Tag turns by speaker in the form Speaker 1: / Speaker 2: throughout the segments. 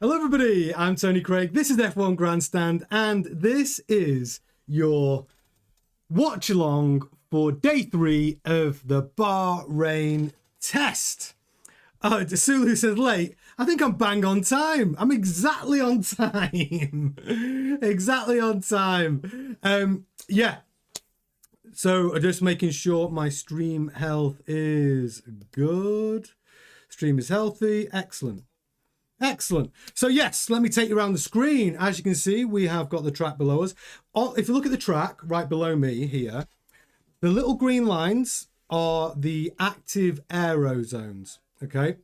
Speaker 1: Hello everybody, I'm Tony Craig, this is F1 Grandstand, and this is your watch along for day 3 of the Bahrain test. Oh, Sulu says late. I think I'm bang on time. I'm exactly on time. Exactly on time. Yeah. So just making sure my stream health is good. Stream is healthy. Excellent. Excellent. So yes, let me take you around the screen. As you can see, we have got the track below us. If you look at the track right below me here, the little green lines are the active aero zones. Okay.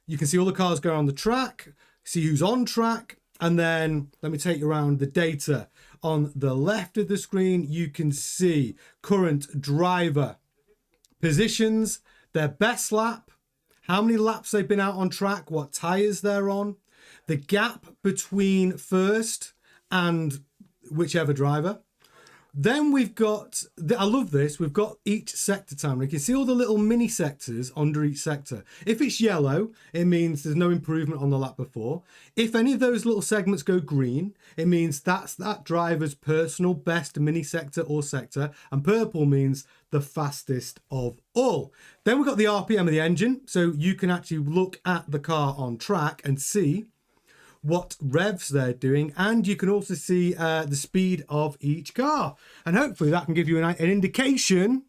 Speaker 1: You can see all the cars go on the track, see who's on track, and then let me take you around the data. On the left of the screen, you can see current driver positions, their best lap, how many laps they've been out on track, what tyres they're on, the gap between first and whichever driver. Then we've got, I love this, we've got each sector time. You can see all the little mini sectors under each sector. If it's yellow, it means there's no improvement on the lap before. If any of those little segments go green, it means that's that driver's personal best mini sector or sector. And purple means the fastest of all. Then we've got the RPM of the engine. So you can actually look at the car on track and see what revs they're doing, and you can also see the speed of each car, and hopefully that can give you an indication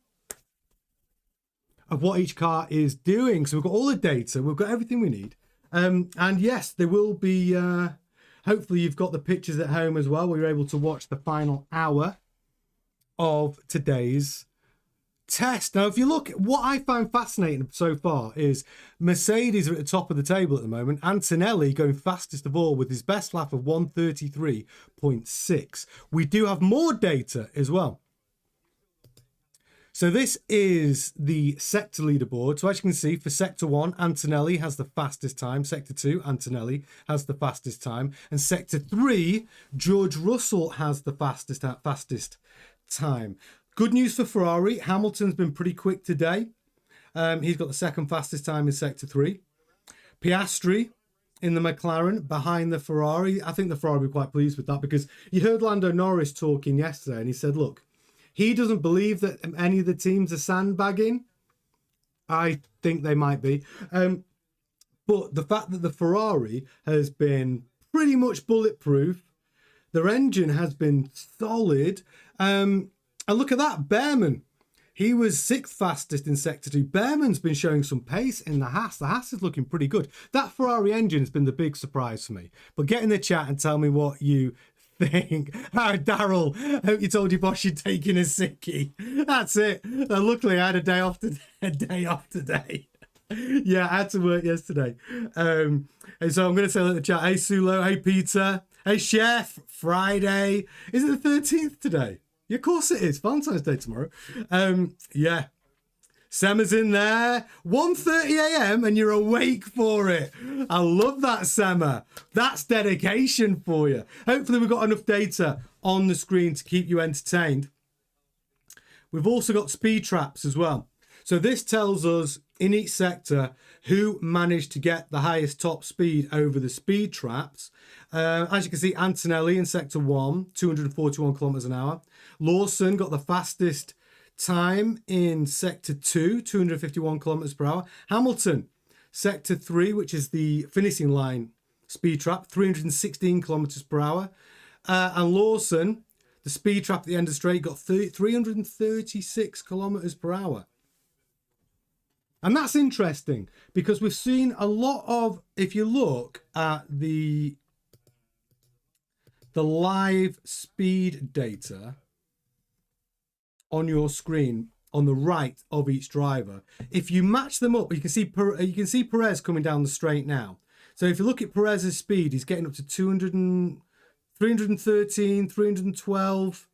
Speaker 1: of what each car is doing. So we've got all the data, we've got everything we need, and yes, there will be hopefully you've got the pictures at home as well where you're able to watch the final hour of today's test. Now, if you look, what I find fascinating so far is Mercedes are at the top of the table at the moment. Antonelli going fastest of all with his best lap of 1:33.6. We do have more data as well. So this is the sector leaderboard. So as you can see, for sector 1, Antonelli has the fastest time. Sector 2, Antonelli has the fastest time. And sector 3, George Russell has the fastest time. Good news for Ferrari. Hamilton's been pretty quick today. He's got the second fastest time in Sector 3. Piastri in the McLaren behind the Ferrari. I think the Ferrari were quite pleased with that because you heard Lando Norris talking yesterday and he said, look, he doesn't believe that any of the teams are sandbagging. I think they might be. But the fact that the Ferrari has been pretty much bulletproof, their engine has been solid. And look at that, Behrman. He was 6th fastest in Sector 2. Behrman's been showing some pace in the Haas. The Haas is looking pretty good. That Ferrari engine has been the big surprise for me. But get in the chat and tell me what you think. Daryl, hope you told your boss you're taking a sickie. That's it. Luckily, I had a day off today. Yeah, I had to work yesterday. And so I'm going to say in the chat, hey, Sulo, hey, Peter, hey, Chef, Friday. Is it the 13th today? Yeah, of course it is. Valentine's Day tomorrow. Yeah. Sema's in there. 1:30 a.m. and you're awake for it. I love that, Sema. That's dedication for you. Hopefully we've got enough data on the screen to keep you entertained. We've also got speed traps as well. So this tells us in each sector who managed to get the highest top speed over the speed traps. As you can see, Antonelli in Sector 1, 241 kilometers an hour. Lawson got the fastest time in Sector 2, 251 kilometers per hour. Hamilton, Sector 3, which is the finishing line speed trap, 316 kilometers per hour. And Lawson, the speed trap at the end of the straight, got 336 kilometers per hour. And that's interesting because we've seen a lot of, if you look at the live speed data on your screen on the right of each driver, if you match them up, you can see Perez coming down the straight now. So if you look at Perez's speed, he's getting up to 313, 312.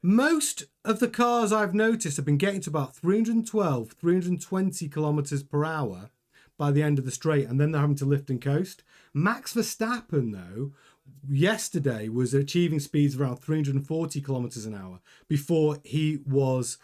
Speaker 1: Most of the cars I've noticed have been getting to about 312, 320 kilometers per hour by the end of the straight, and then they're having to lift and coast. Max Verstappen, though, yesterday was achieving speeds of around 340 kilometers an hour before he was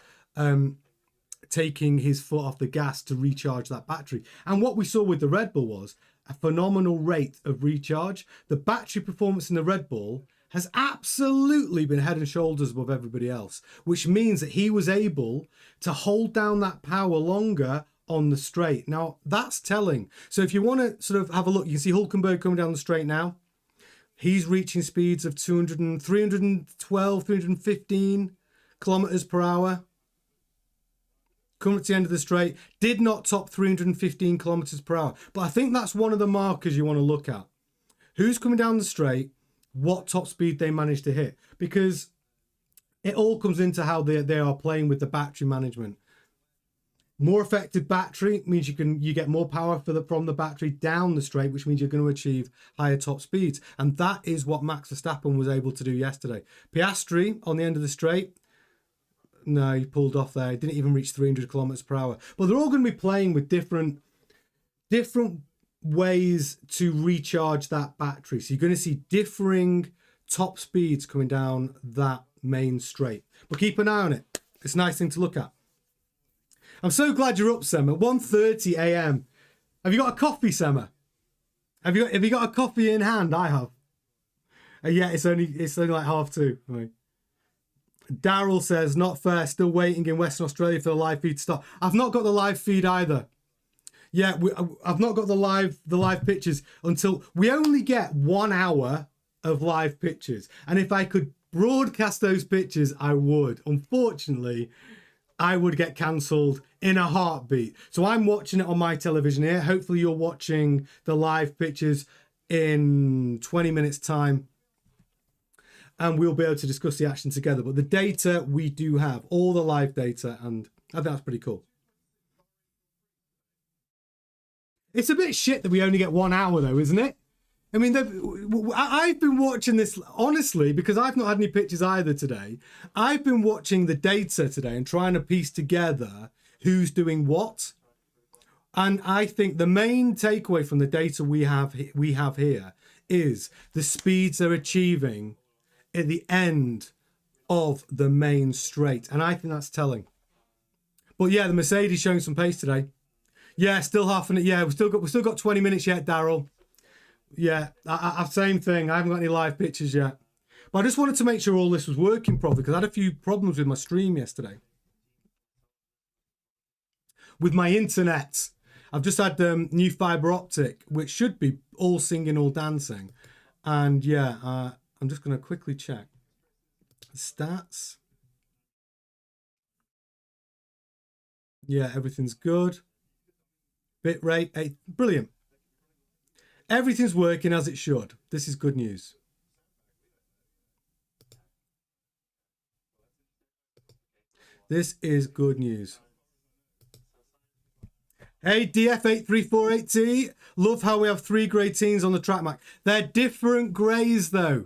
Speaker 1: taking his foot off the gas to recharge that battery. And what we saw with the Red Bull was a phenomenal rate of recharge. The battery performance in the Red Bull has absolutely been head and shoulders above everybody else, which means that he was able to hold down that power longer on the straight. Now, that's telling. So if you want to sort of have a look, you can see Hulkenberg coming down the straight now. He's reaching speeds of 312, 315 kilometers per hour. Coming to the end of the straight, did not top 315 kilometers per hour. But I think that's one of the markers you want to look at. Who's coming down the straight, what top speed they managed to hit. Because it all comes into how they are playing with the battery management. More effective battery means you get more power from the battery down the straight, which means you're going to achieve higher top speeds. And that is what Max Verstappen was able to do yesterday. Piastri on the end of the straight, no, he pulled off there. He didn't even reach 300 kilometers per hour. But they're all going to be playing with different ways to recharge that battery. So you're going to see differing top speeds coming down that main straight. But keep an eye on it. It's a nice thing to look at. I'm so glad you're up, Sema. 1:30 a.m. Have you got a coffee, Sema? Have you got a coffee in hand? I have. Yeah, it's only like 2:30. Right. Daryl says, not fair, still waiting in Western Australia for the live feed to start. I've not got the live feed either. Yeah, I've not got the live pictures until we only get 1 hour of live pictures. And if I could broadcast those pictures, I would. Unfortunately, I would get cancelled in a heartbeat. So I'm watching it on my television here. Hopefully you're watching the live pictures in 20 minutes time. And we'll be able to discuss the action together. But the data we do have, all the live data, and I think that's pretty cool. It's a bit shit that we only get 1 hour though, isn't it? I mean, I've been watching this, honestly, because I've not had any pictures either today. I've been watching the data today and trying to piece together who's doing what. And I think the main takeaway from the data we have here is the speeds they're achieving at the end of the main straight. And I think that's telling. But yeah, the Mercedes showing some pace today. Yeah, still half an hour. Yeah, we've still got 20 minutes yet, Daryl. Yeah, same thing. I haven't got any live pictures yet. But I just wanted to make sure all this was working properly because I had a few problems with my stream yesterday. With my internet. I've just had new fibre optic, which should be all singing, all dancing. And yeah, I'm just going to quickly check. Stats. Yeah, everything's good. Bitrate 8. Brilliant. Everything's working as it should. This is good news. This is good news. Hey, DF83480. Love how we have 3 grey teams on the track, Mac. They're different greys, though.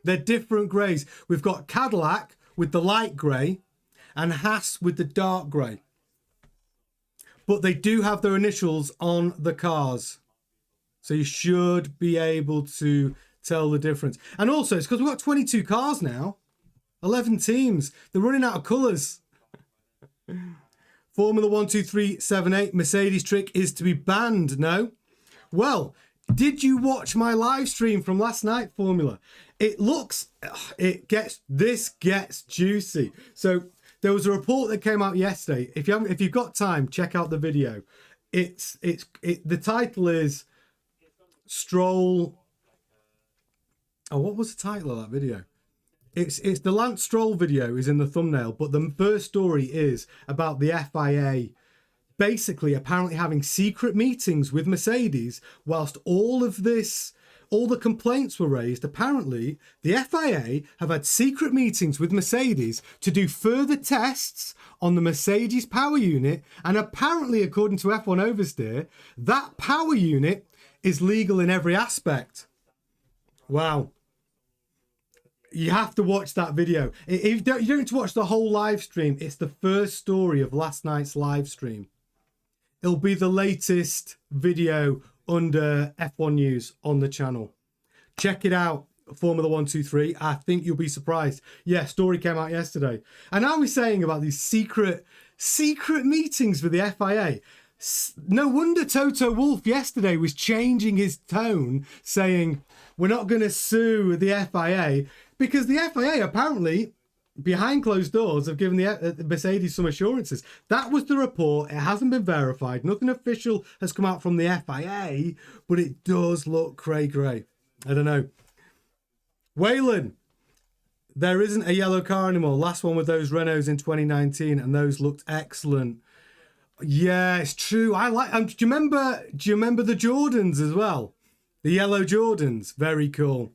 Speaker 1: They're different greys. We've got Cadillac with the light grey and Haas with the dark grey. But they do have their initials on the cars. So you should be able to tell the difference. And also, it's because we've got 22 cars now. 11 teams. They're running out of colours. Formula 1, 2, 3, 7, 8. Mercedes trick is to be banned. No? Well, did you watch my live stream from last night, Formula? This gets juicy. So there was a report that came out yesterday. If you've got time, check out the video. The title is Stroll. Oh, what was the title of that video? It's the Lance Stroll video is in the thumbnail, but the first story is about the FIA basically apparently having secret meetings with Mercedes whilst all the complaints were raised. Apparently, the FIA have had secret meetings with Mercedes to do further tests on the Mercedes power unit, and apparently, according to F1 Oversteer, that power unit is legal in every aspect. Wow. You have to watch that video. You don't need to watch the whole live stream. It's the first story of last night's live stream. It'll be the latest video under F1 News on the channel. Check it out, Formula 1, 2, 3. I think you'll be surprised. Yeah, story came out yesterday. And now we're saying about these secret meetings with the FIA. No wonder Toto Wolff yesterday was changing his tone, saying we're not going to sue the FIA, because the FIA apparently, behind closed doors, have given the Mercedes some assurances. That was the report. It hasn't been verified. Nothing official has come out from the FIA, but it does look cray-cray. I don't know. Waylon, there isn't a yellow car anymore. Last one with those Renaults in 2019, and those looked excellent. Yeah, it's true. I like. Do you remember the Jordans as well? The yellow Jordans, very cool.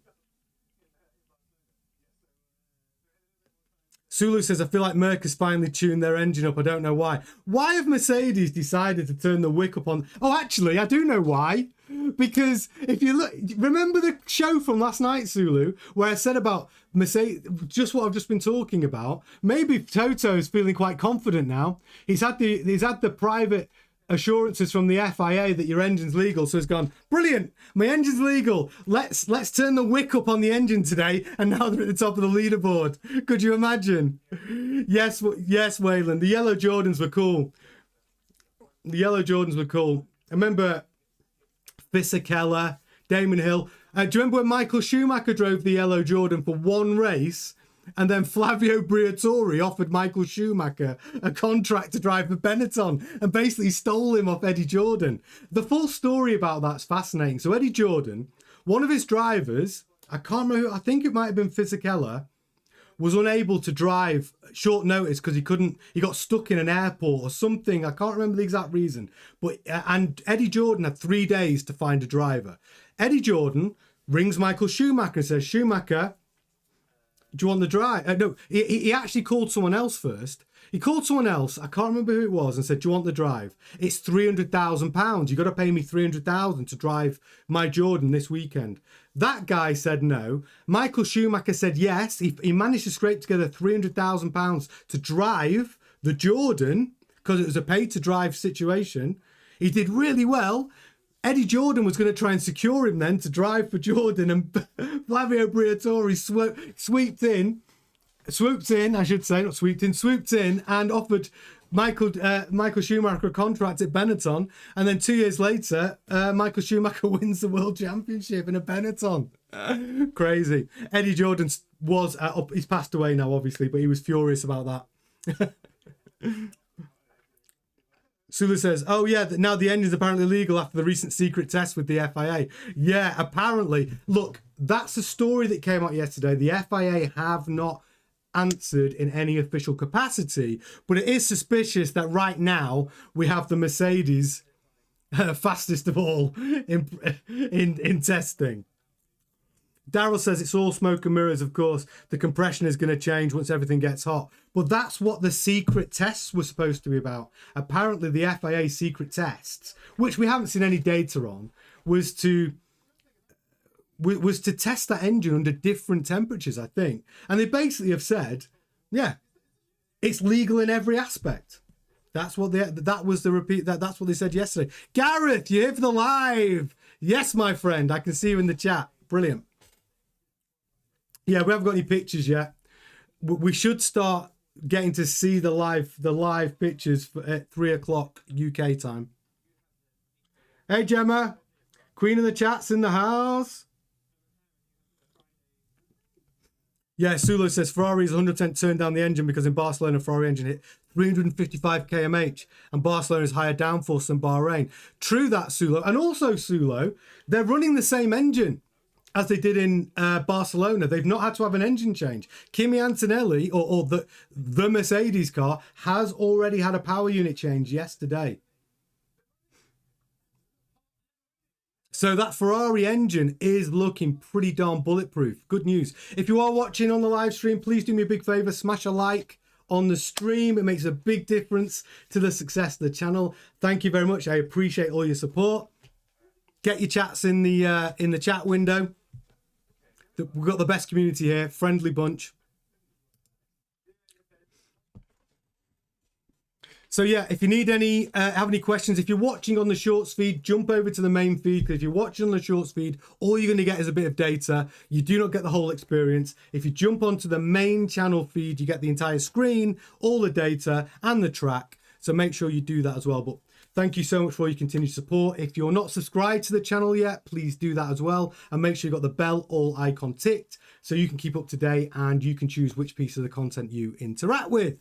Speaker 1: Sulu says, I feel like Merc has finally tuned their engine up. I don't know why. Why have Mercedes decided to turn the wick up on... Oh, actually, I do know why. Because if you look... Remember the show from last night, Sulu, where I said about Mercedes, just what I've just been talking about? Maybe Toto's feeling quite confident now. He's had the private assurances from the FIA that your engine's legal, so he's gone, brilliant, my engine's legal, let's turn the wick up on the engine today, and now they're at the top of the leaderboard. Could you imagine? Yes, Waylon, the yellow Jordans were cool. I remember Fisichella, Damon Hill. Do you remember when Michael Schumacher drove the yellow Jordan for one race, and then Flavio Briatore offered Michael Schumacher a contract to drive for Benetton and basically stole him off Eddie Jordan? The full story about that's fascinating. So Eddie Jordan, one of his drivers, I can't remember, I think it might have been Fisichella, was unable to drive short notice because he got stuck in an airport or something. I can't remember the exact reason. But and Eddie Jordan had 3 days to find a driver. Eddie Jordan rings Michael Schumacher and says, Schumacher, do you want the drive? No, he actually called someone else first. He called someone else, I can't remember who it was, and said, do you want the drive? It's £300,000. You've got to pay me £300,000 to drive my Jordan this weekend. That guy said no. Michael Schumacher said yes. He managed to scrape together £300,000 to drive the Jordan because it was a pay-to-drive situation. He did really well. Eddie Jordan was going to try and secure him then to drive for Jordan, and Flavio Briatore swooped in, and offered Michael Schumacher a contract at Benetton, and then 2 years later, Michael Schumacher wins the World Championship in a Benetton. Crazy. Eddie Jordan he's passed away now, obviously, but he was furious about that. Sula says, oh yeah, now the engine's apparently legal after the recent secret test with the FIA. Yeah, apparently. Look, that's a story that came out yesterday. The FIA have not answered in any official capacity, but it is suspicious that right now we have the Mercedes fastest of all in testing. Daryl says it's all smoke and mirrors, of course. The compression is going to change once everything gets hot. But that's what the secret tests were supposed to be about. Apparently the FIA secret tests, which we haven't seen any data on, was to test that engine under different temperatures, I think. And they basically have said, yeah, it's legal in every aspect. That's what that's what they said yesterday. Gareth, you're here for the live. Yes, my friend, I can see you in the chat. Brilliant. Yeah, we haven't got any pictures yet. We should start getting to see the live pictures at 3 o'clock UK time. Hey, Gemma. Queen of the chat's in the house. Yeah, Sulo says Ferrari's 100% turned down the engine because in Barcelona, Ferrari engine hit 355 kmh and Barcelona's higher downforce than Bahrain. True that, Sulo. And also, Sulo, they're running the same engine as they did in Barcelona. They've not had to have an engine change. Kimi Antonelli, or the Mercedes car, has already had a power unit change yesterday. So that Ferrari engine is looking pretty darn bulletproof. Good news. If you are watching on the live stream, please do me a big favor, smash a like on the stream. It makes a big difference to the success of the channel. Thank you very much. I appreciate all your support. Get your chats in the chat window. We've got the best community here, friendly bunch. So yeah, if you need have any questions, if you're watching on the shorts feed, jump over to the main feed, because if you're watching on the shorts feed, all you're going to get is a bit of data. You do not get the whole experience. If you jump onto the main channel feed, you get the entire screen, all the data and the track. So make sure you do that as well. But Thank you so much for your continued support. If you're not subscribed to the channel yet, please do that as well. And make sure you've got the bell all icon ticked so you can keep up to date and you can choose which piece of the content you interact with.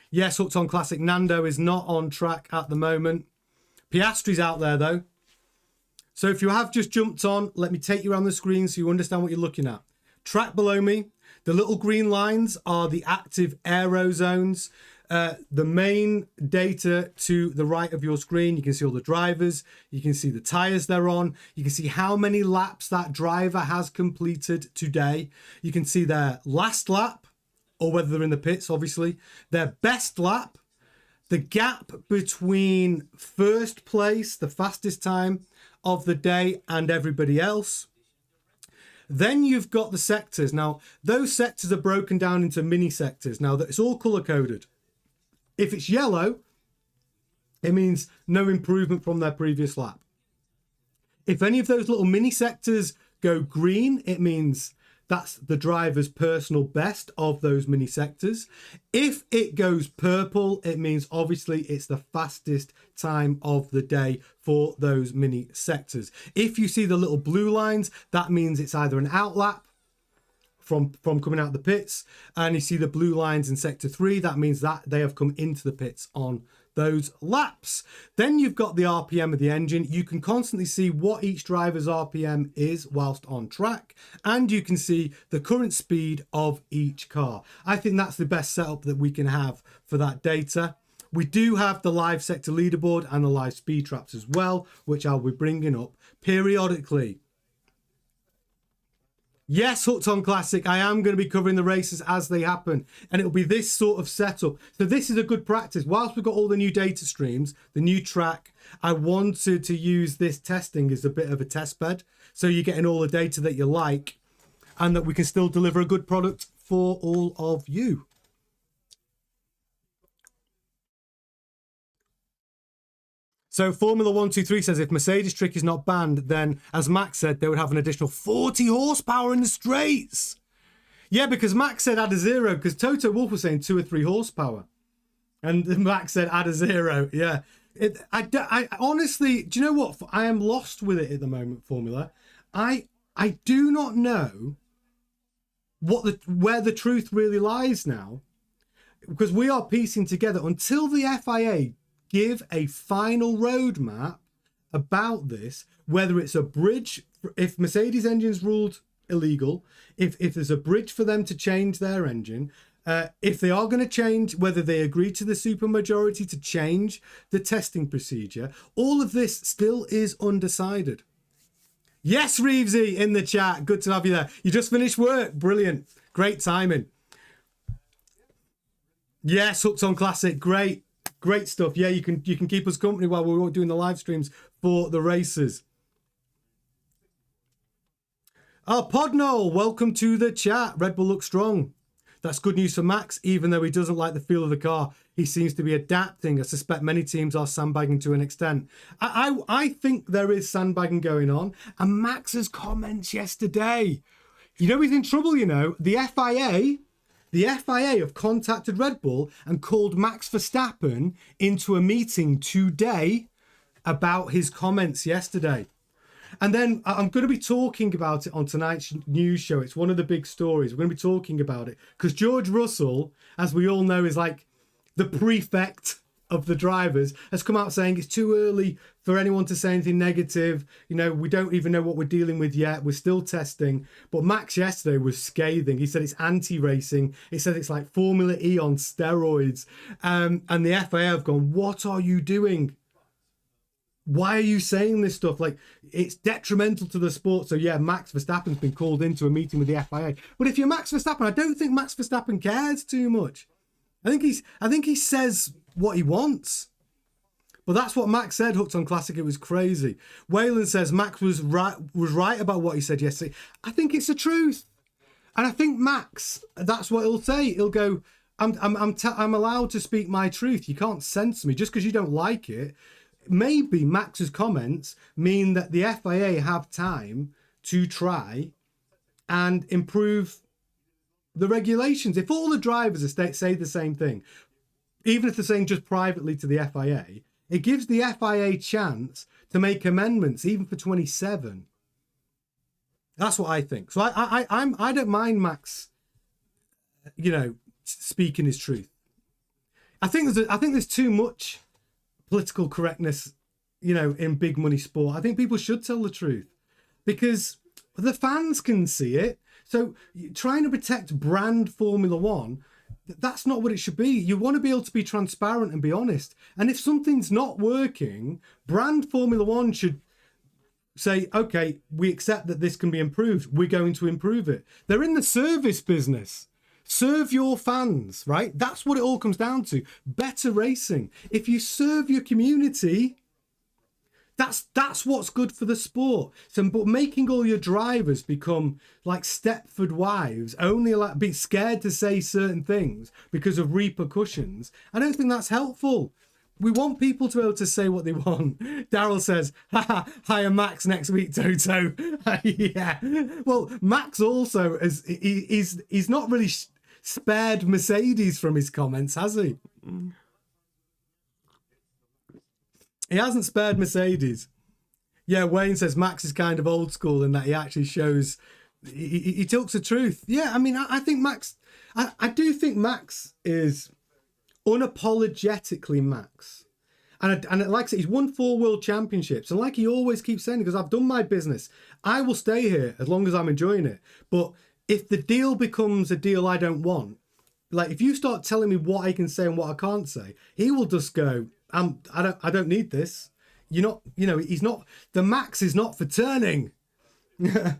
Speaker 1: Yes, Hooked on Classic Nando is not on track at the moment. Piastri's out there though. So if you have just jumped on, let me take you around the screen so you understand what you're looking at. Track below me, the little green lines are the active aero zones. The main data to the right of your screen, you can see all the drivers, you can see the tyres they're on, you can see how many laps that driver has completed today. You can see their last lap, or whether they're in the pits, obviously, their best lap, the gap between first place, the fastest time of the day, and everybody else. Then you've got the sectors. Now, those sectors are broken down into mini sectors. Now, it's all color-coded. If it's yellow, it means no improvement from their previous lap. If any of those little mini sectors go green, it means that's the driver's personal best of those mini sectors. If it goes purple, it means obviously it's the fastest time of the day for those mini sectors. If you see the little blue lines, that means it's either an outlap from coming out of the pits, and you see the blue lines in sector 3, that means that they have come into the pits on those laps. Then you've got the RPM of the engine. You can constantly see what each driver's RPM is whilst on track, and you can see the current speed of each car. I think that's the best setup that we can have for that data. We do have the live sector leaderboard and the live speed traps as well, which I'll be bringing up periodically. Yes, Hooked on Classic, I am going to be covering the races as they happen, and it'll be this sort of setup. So this is a good practice. Whilst we've got all the new data streams, the new track, I wanted to use this testing as a bit of a test bed, so you're getting all the data that you like, and that we can still deliver a good product for all of you. So Formula 123 says if Mercedes trick is not banned, then, as Max said, they would have an additional 40 horsepower in the straights. Yeah, because Max said add a 0, because Toto Wolff was saying 2 or 3 horsepower. And Max said add a 0, yeah. I honestly, do you know what? I am lost with it at the moment, Formula. I do not know where the truth really lies now, because we are piecing together until the FIA give a final roadmap about this, whether it's a bridge, if Mercedes engines ruled illegal, if there's a bridge for them to change their engine, if they are going to change, whether they agree to the supermajority to change the testing procedure, all of this still is undecided. Yes, Reevesy in the chat. Good to have you there. You just finished work. Brilliant. Great timing. Yes, Hooked on Classic. Great. Great stuff. Yeah, you can keep us company while we're doing the live streams for the races. Oh, Podnol, welcome to the chat. Red Bull looks strong. That's good news for Max, even though he doesn't like the feel of the car. He seems to be adapting. I suspect many teams are sandbagging to an extent. I think there is sandbagging going on. And Max's comments yesterday, you know he's in trouble, you know. The FIA have contacted Red Bull and called Max Verstappen into a meeting today about his comments yesterday. And then I'm going to be talking about it on tonight's news show. It's one of the big stories. We're going to be talking about it because George Russell, as we all know, is like the prefect of the drivers, has come out saying it's too early for anyone to say anything negative. You know, we don't even know what we're dealing with yet. We're still testing. But Max yesterday was scathing. He said it's anti-racing. He said it's like Formula E on steroids. And the FIA have gone, what are you doing? Why are you saying this stuff? Like, it's detrimental to the sport. So yeah, Max Verstappen's been called into a meeting with the FIA. But if you're Max Verstappen, I don't think Max Verstappen cares too much. I think he says what he wants. But that's what Max said, Hooked on Classic. It was crazy. Wayland says Max was right about what he said yesterday. I think it's the truth. And I think Max, that's what he'll say. He'll go, I'm allowed to speak my truth. You can't censor me just because you don't like it. Maybe Max's comments mean that the FIA have time to try and improve the regulations. If all the drivers say the same thing, even if they're saying just privately to the FIA, It gives the FIA a chance to make amendments, even for 27. That's what I think. So I don't mind Max, speaking his truth. I think there's too much political correctness, in big money sport. I think people should tell the truth because the fans can see it. So trying to protect brand Formula One, that's not what it should be. You want to be able to be transparent and be honest. And if something's not working, brand Formula One should say, okay, we accept that this can be improved. We're going to improve it. They're in the service business. Serve your fans, right? That's what it all comes down to. Better racing. If you serve your community, that's what's good for the sport. So, but making all your drivers become like Stepford wives, only like be scared to say certain things because of repercussions, I don't think that's helpful. We want people to be able to say what they want. Daryl says, haha, hire Max next week, Toto. Yeah. Well, Max also, he's not really spared Mercedes from his comments, has he? He hasn't spared Mercedes. Yeah, Wayne says Max is kind of old school in that he actually shows, he talks the truth. Yeah, I mean, I think Max, I do think Max is unapologetically Max. And like I said, he's won 4 world championships. And like he always keeps saying, because I've done my business, I will stay here as long as I'm enjoying it. But if the deal becomes a deal I don't want, like if you start telling me what I can say and what I can't say, he will just go, I don't need this. You're not, he's not, the Max is not for turning. And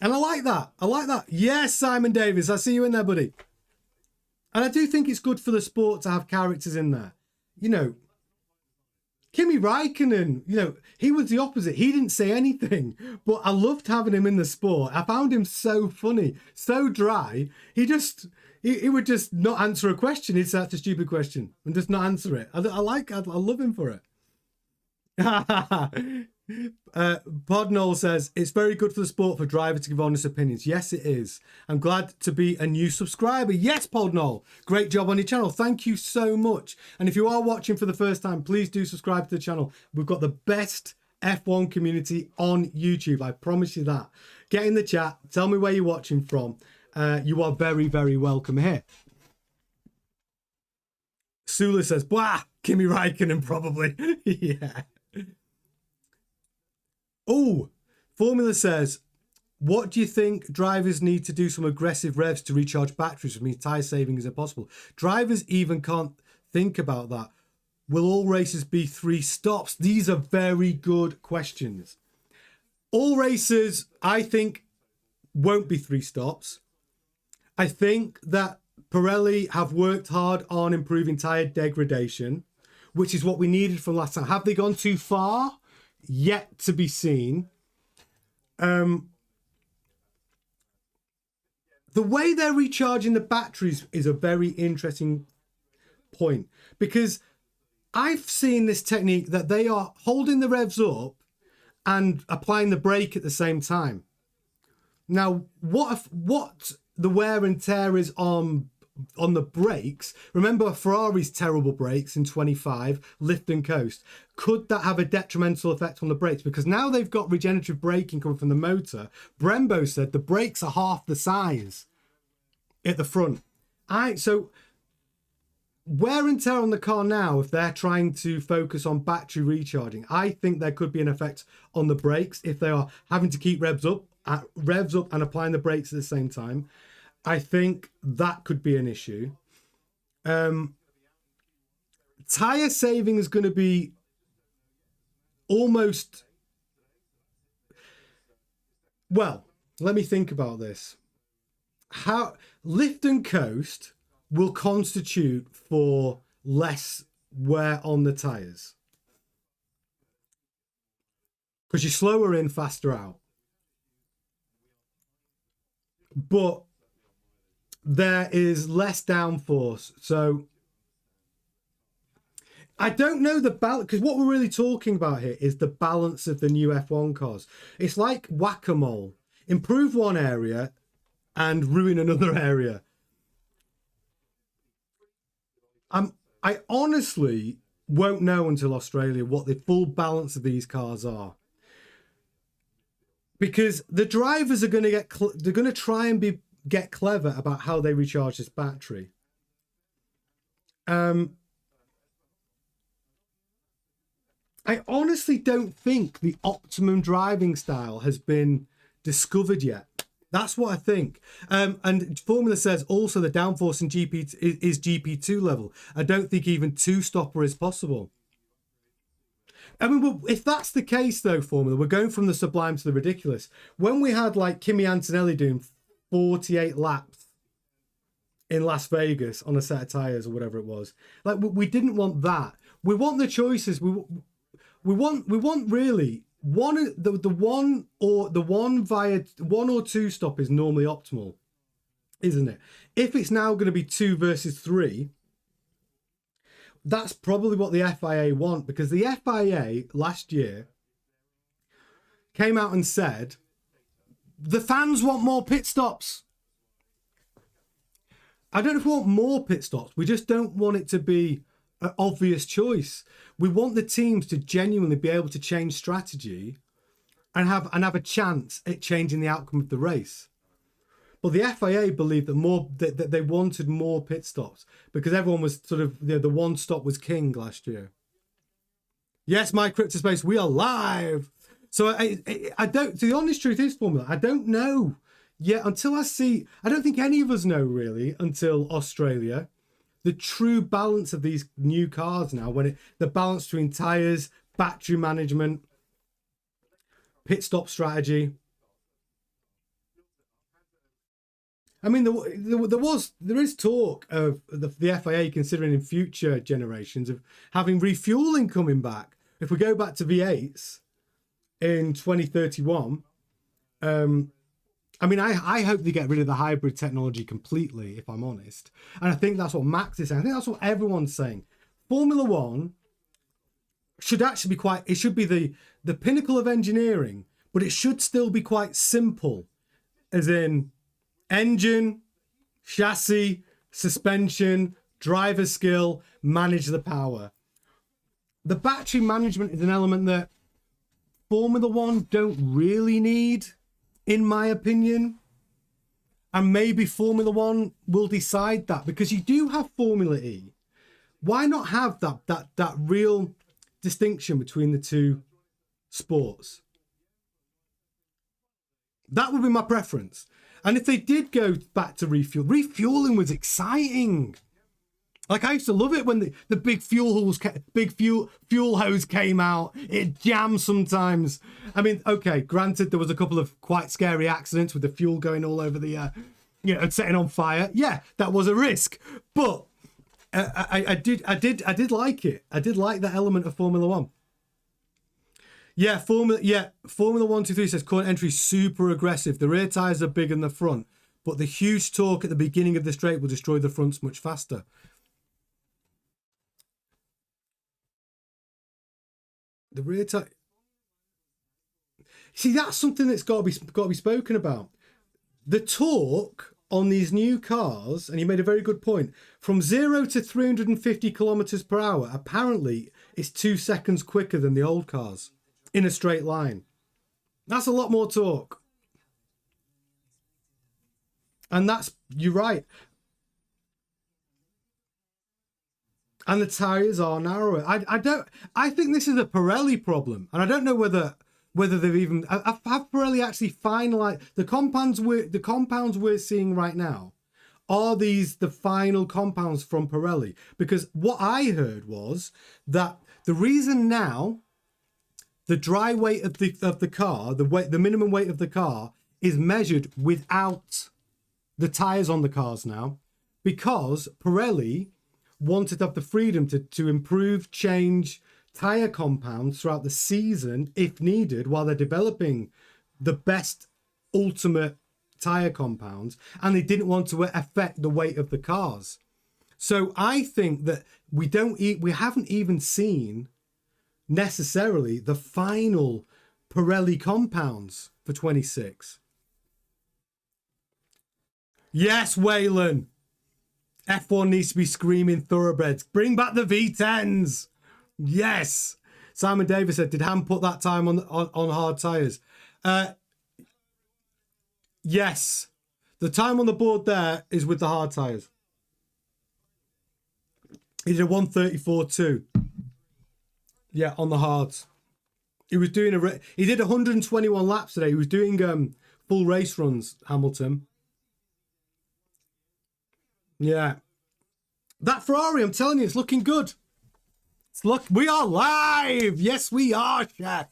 Speaker 1: I like that. I like that. Yes, Simon Davis, I see you in there, buddy. And I do think it's good for the sport to have characters in there. Kimi Raikkonen, he was the opposite. He didn't say anything, but I loved having him in the sport. I found him so funny, so dry. He would just not answer a question. He'd say that's a stupid question and just not answer it. I love him for it. Podnol says, it's very good for the sport for drivers to give honest opinions. Yes, it is. I'm glad to be a new subscriber. Yes, Podnol. Great job on your channel. Thank you so much. And if you are watching for the first time, please do subscribe to the channel. We've got the best F1 community on YouTube. I promise you that. Get in the chat. Tell me where you're watching from. You are very, very welcome here. Sula says, "Bah, Kimi Raikkonen probably." Yeah. Oh, Formula says, what do you think drivers need to do some aggressive revs to recharge batteries, which means tyre saving is impossible? Drivers even can't think about that. Will all races be 3 stops? These are very good questions. All races, I think, won't be 3 stops. I think that Pirelli have worked hard on improving tyre degradation, which is what we needed from last time. Have they gone too far? Yet to be seen. The way they're recharging the batteries is a very interesting point, because I've seen this technique that they are holding the revs up and applying the brake at the same time. Now, what the wear and tear is on the brakes, remember Ferrari's terrible brakes in 25, lift and coast, could that have a detrimental effect on the brakes? Because now they've got regenerative braking coming from the motor. Brembo said the brakes are half the size at the front. So wear and tear on the car now, if they're trying to focus on battery recharging, I think there could be an effect on the brakes if they are having to keep revs up and applying the brakes at the same time. I think that could be an issue. Tyre saving is going to be almost... Well, let me think about this. How lift and coast will constitute for less wear on the tyres. Because you're slower in, faster out. But there is less downforce. So I don't know the balance, because what we're really talking about here is the balance of the new F1 cars. It's like whack-a-mole. Improve one area and ruin another area. I honestly won't know until Australia what the full balance of these cars are. Because the drivers are going to they're going to try and get clever about how they recharge this battery. I honestly don't think the optimum driving style has been discovered yet. That's what I think. And Formula says also the downforce in GP is GP2 level. I don't think even two-stopper is possible. I mean, if that's the case, though, Formula, we're going from the sublime to the ridiculous. When we had, like, Kimi Antonelli doing 48 laps in Las Vegas on a set of tyres or whatever it was, like, we didn't want that. We want the choices. We want really the one via one or two stop is normally optimal, isn't it? If it's now going to be 2 versus 3, that's probably what the FIA want, because the FIA last year came out and said the fans want more pit stops. I don't know if we want more pit stops. We just don't want it to be an obvious choice. We want the teams to genuinely be able to change strategy and have a chance at changing the outcome of the race. But the FIA believed that they wanted more pit stops because everyone was sort of, the one stop was king last year. Yes, my CryptoSpace, we are live. So I don't. The honest truth is, Formula, I don't know yet until I see. I don't think any of us know really until Australia the true balance of these new cars now. The balance between tires, battery management, pit stop strategy. I mean, there is talk of the FIA considering in future generations of having refueling coming back. If we go back to V8s in 2031, I mean, I hope they get rid of the hybrid technology completely, if I'm honest. And I think that's what Max is saying. I think that's what everyone's saying. Formula One should actually be it should be the pinnacle of engineering, but it should still be quite simple, as in engine, chassis, suspension, driver skill, manage the power. The battery management is an element that Formula One don't really need, in my opinion. And maybe Formula One will decide that, because you do have Formula E. Why not have that real distinction between the two sports? That would be my preference. And if they did go back to refueling was exciting. Like, I used to love it when the big fuel hose came out. It jammed sometimes. I mean, okay, granted, there was a couple of quite scary accidents with the fuel going all over the, setting on fire. Yeah, that was a risk. But I did like it. I did like that element of Formula One. Yeah, Formula 123 says current entry super aggressive. The rear tyres are bigger than the front, but the huge torque at the beginning of the straight will destroy the fronts much faster. The rear tyre. See, that's something that's got to be spoken about. The torque on these new cars, and you made a very good point, from 0 to 350 kilometers per hour, apparently is 2 seconds quicker than the old cars. In a straight line. That's a lot more torque. And you're right. And the tyres are narrower. I think this is a Pirelli problem. And I don't know whether they've even have Pirelli actually finalized the compounds we're seeing right now. Are these the final compounds from Pirelli? Because what I heard was that the reason now the dry weight of the car, the minimum weight of the car, is measured without the tyres on the cars now, because Pirelli wanted to have the freedom to improve, change tyre compounds throughout the season if needed, while they're developing the best ultimate tyre compounds, and they didn't want to affect the weight of the cars. So I think that we haven't even seen necessarily the final Pirelli compounds for 26. Yes, Waylon. F1 needs to be screaming thoroughbreds. Bring back the V10s. Yes. Simon Davis said, did Ham put that time on hard tyres? Yes. The time on the board there is with the hard tyres. He did a 1:34.2. Yeah, on the hards. He was doing he did 121 laps today. He was doing full race runs, Hamilton. Yeah. That Ferrari, I'm telling you, it's looking good. We are live. Yes, we are, Chef.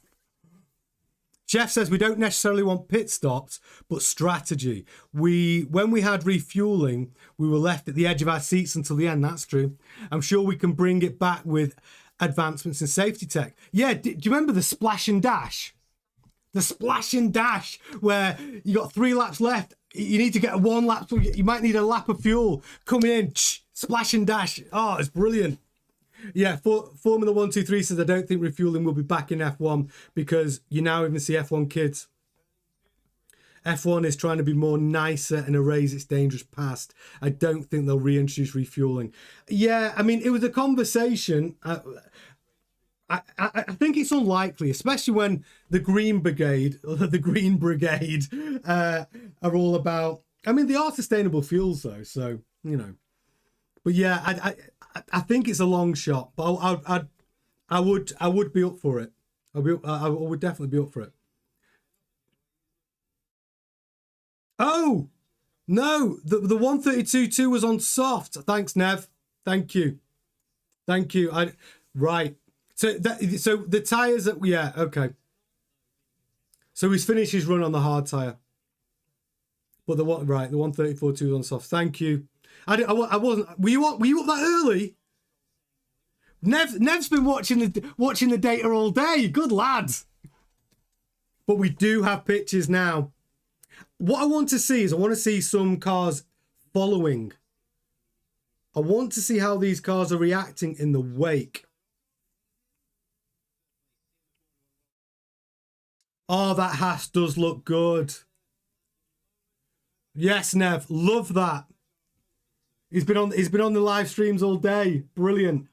Speaker 1: Chef says we don't necessarily want pit stops, but strategy. When we had refueling, we were left at the edge of our seats until the end. That's true. I'm sure we can bring it back with advancements in safety tech. Yeah, do you remember the splash and dash? The splash and dash where you got 3 laps left. You need to get a 1 lap. You might need a lap of fuel. Coming in, splash and dash. Oh, it's brilliant. Yeah, Formula 123 says, I don't think refueling will be back in F1 because you now even see F1 kids. F1 is trying to be more nicer and erase its dangerous past. I don't think they'll reintroduce refueling. Yeah, I mean, it was a conversation. I think it's unlikely, especially when the Green Brigade are all about. I mean, they are sustainable fuels though, so you know. But yeah, I think it's a long shot, but I would be up for it. I would definitely be up for it. Oh no, the 132.2 was on soft. Thanks, Nev. Thank you. Right. So the tyres yeah, okay. So he's finished his run on the hard tyre. But the 134.2 was on soft. Thank you. I wasn't. Were you up that early? Nev's been watching the data all day. Good lad. But we do have pictures now. What I want to see is I want to see some cars following. I want to see how these cars are reacting in the wake. Oh, that Haas does look good. Yes, Nev, love that. He's been on the live streams all day. Brilliant.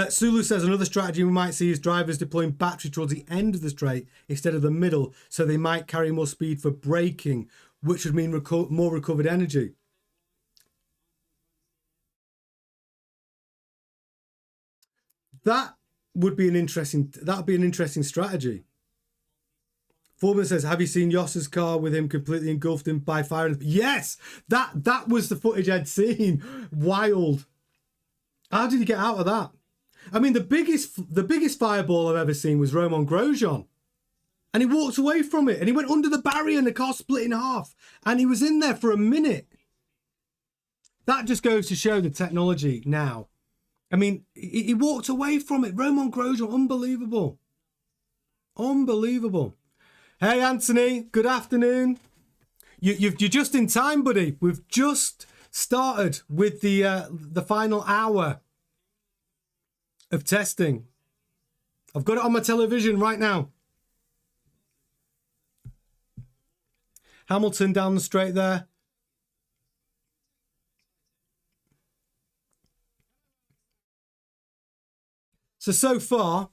Speaker 1: Sulu says another strategy we might see is drivers deploying battery towards the end of the straight instead of the middle, so they might carry more speed for braking, which would mean more recovered energy. That would be an interesting strategy. Foreman says, have you seen Yoss's car with him completely engulfed in by fire? Yes, that was the footage I'd seen. Wild. How did he get out of that? I mean, the biggest fireball I've ever seen was Romain Grosjean. And he walked away from it and he went under the barrier and the car split in half. And he was in there for a minute. That just goes to show the technology now. I mean, he walked away from it. Romain Grosjean, unbelievable. Unbelievable. Hey, Anthony, good afternoon. You're just in time, buddy. We've just started with the final hour of testing. I've got it on my television right now. Hamilton down the straight there. So far,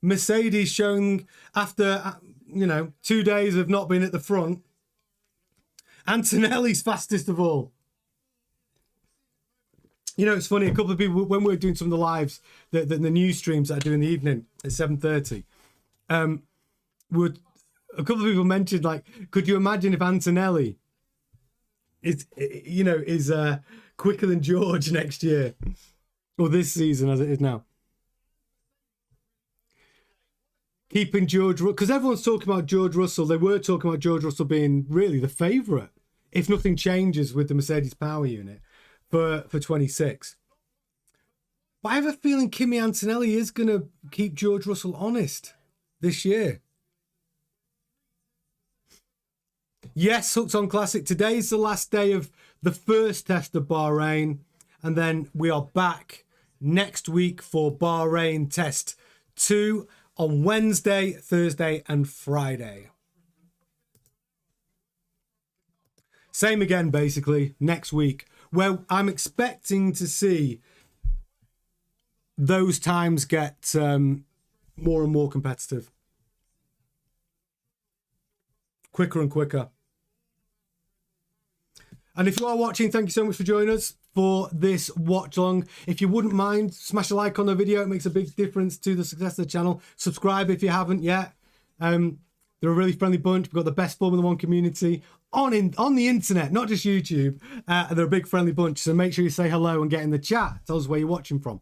Speaker 1: Mercedes showing after, 2 days of not being at the front, Antonelli's fastest of all. It's funny, a couple of people, when we were doing some of the lives, the news streams that I do in the evening at 7:30, a couple of people mentioned, could you imagine if Antonelli is quicker than George next year? Or this season as it is now. Keeping George, because everyone's talking about George Russell. They were talking about George Russell being really the favourite, if nothing changes with the Mercedes power unit for 26. But I have a feeling Kimi Antonelli is going to keep George Russell honest this year. Yes, Hooked on Classic. Today's the last day of the first test of Bahrain. And then we are back next week for Bahrain Test 2 on Wednesday, Thursday, and Friday. Same again, basically, next week, where I'm expecting to see those times get more and more competitive. Quicker and quicker. And if you are watching, thank you so much for joining us for this watch along. If you wouldn't mind, smash a like on the video. It makes a big difference to the success of the channel. Subscribe if you haven't yet. They're a really friendly bunch. We've got the best Formula One community on the internet, not just YouTube. They're a big friendly bunch. So make sure you say hello and get in the chat. Tell us where you're watching from.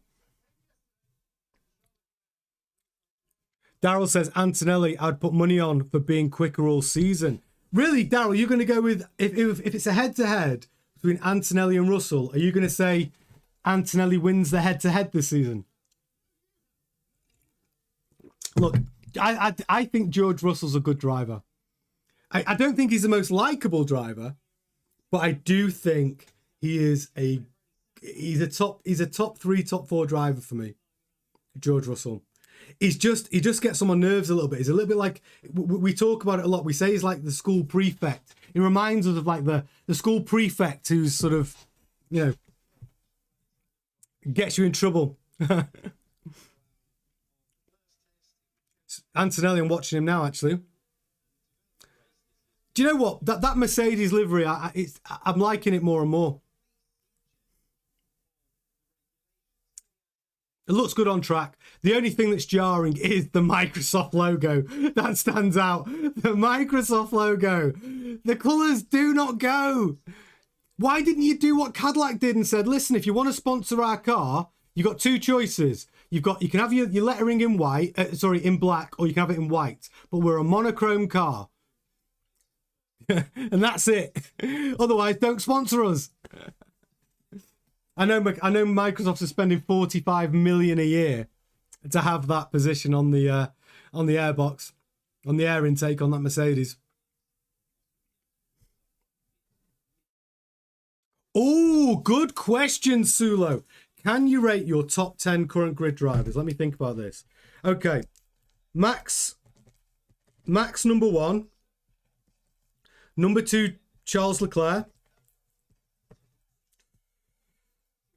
Speaker 1: Daryl says Antonelli, I'd put money on for being quicker all season. Really, Daryl, you're going to go with, if it's a head-to-head between Antonelli and Russell, are you going to say Antonelli wins the head-to-head this season? Look, I think George Russell's a good driver. I don't think he's the most likable driver, but I do think he's a top 3, top 4 driver for me. George Russell. He just gets on my nerves a little bit. He's a little bit like, we talk about it a lot. We say he's like the school prefect. He reminds us of like the school prefect who's sort of, you know, gets you in trouble. Antonelli, I'm watching him now, actually. Do you know what? That Mercedes livery, I'm liking it more and more. It looks good on track. The only thing that's jarring is the Microsoft logo. That stands out. The Microsoft logo. The colours do not go. Why didn't you do what Cadillac did and said, listen, if you want to sponsor our car, you've got 2 choices. You can have your lettering in white, in black, or you can have it in white. But we're a monochrome car. And that's it. Otherwise, don't sponsor us. I know Microsoft is spending 45 million a year to have that position on the airbox, on the air intake on that Mercedes. Oh, good question, Sulo. Can you rate your top 10 current grid drivers? Let me think about this. Okay. Max number 1. Number 2, Charles Leclerc.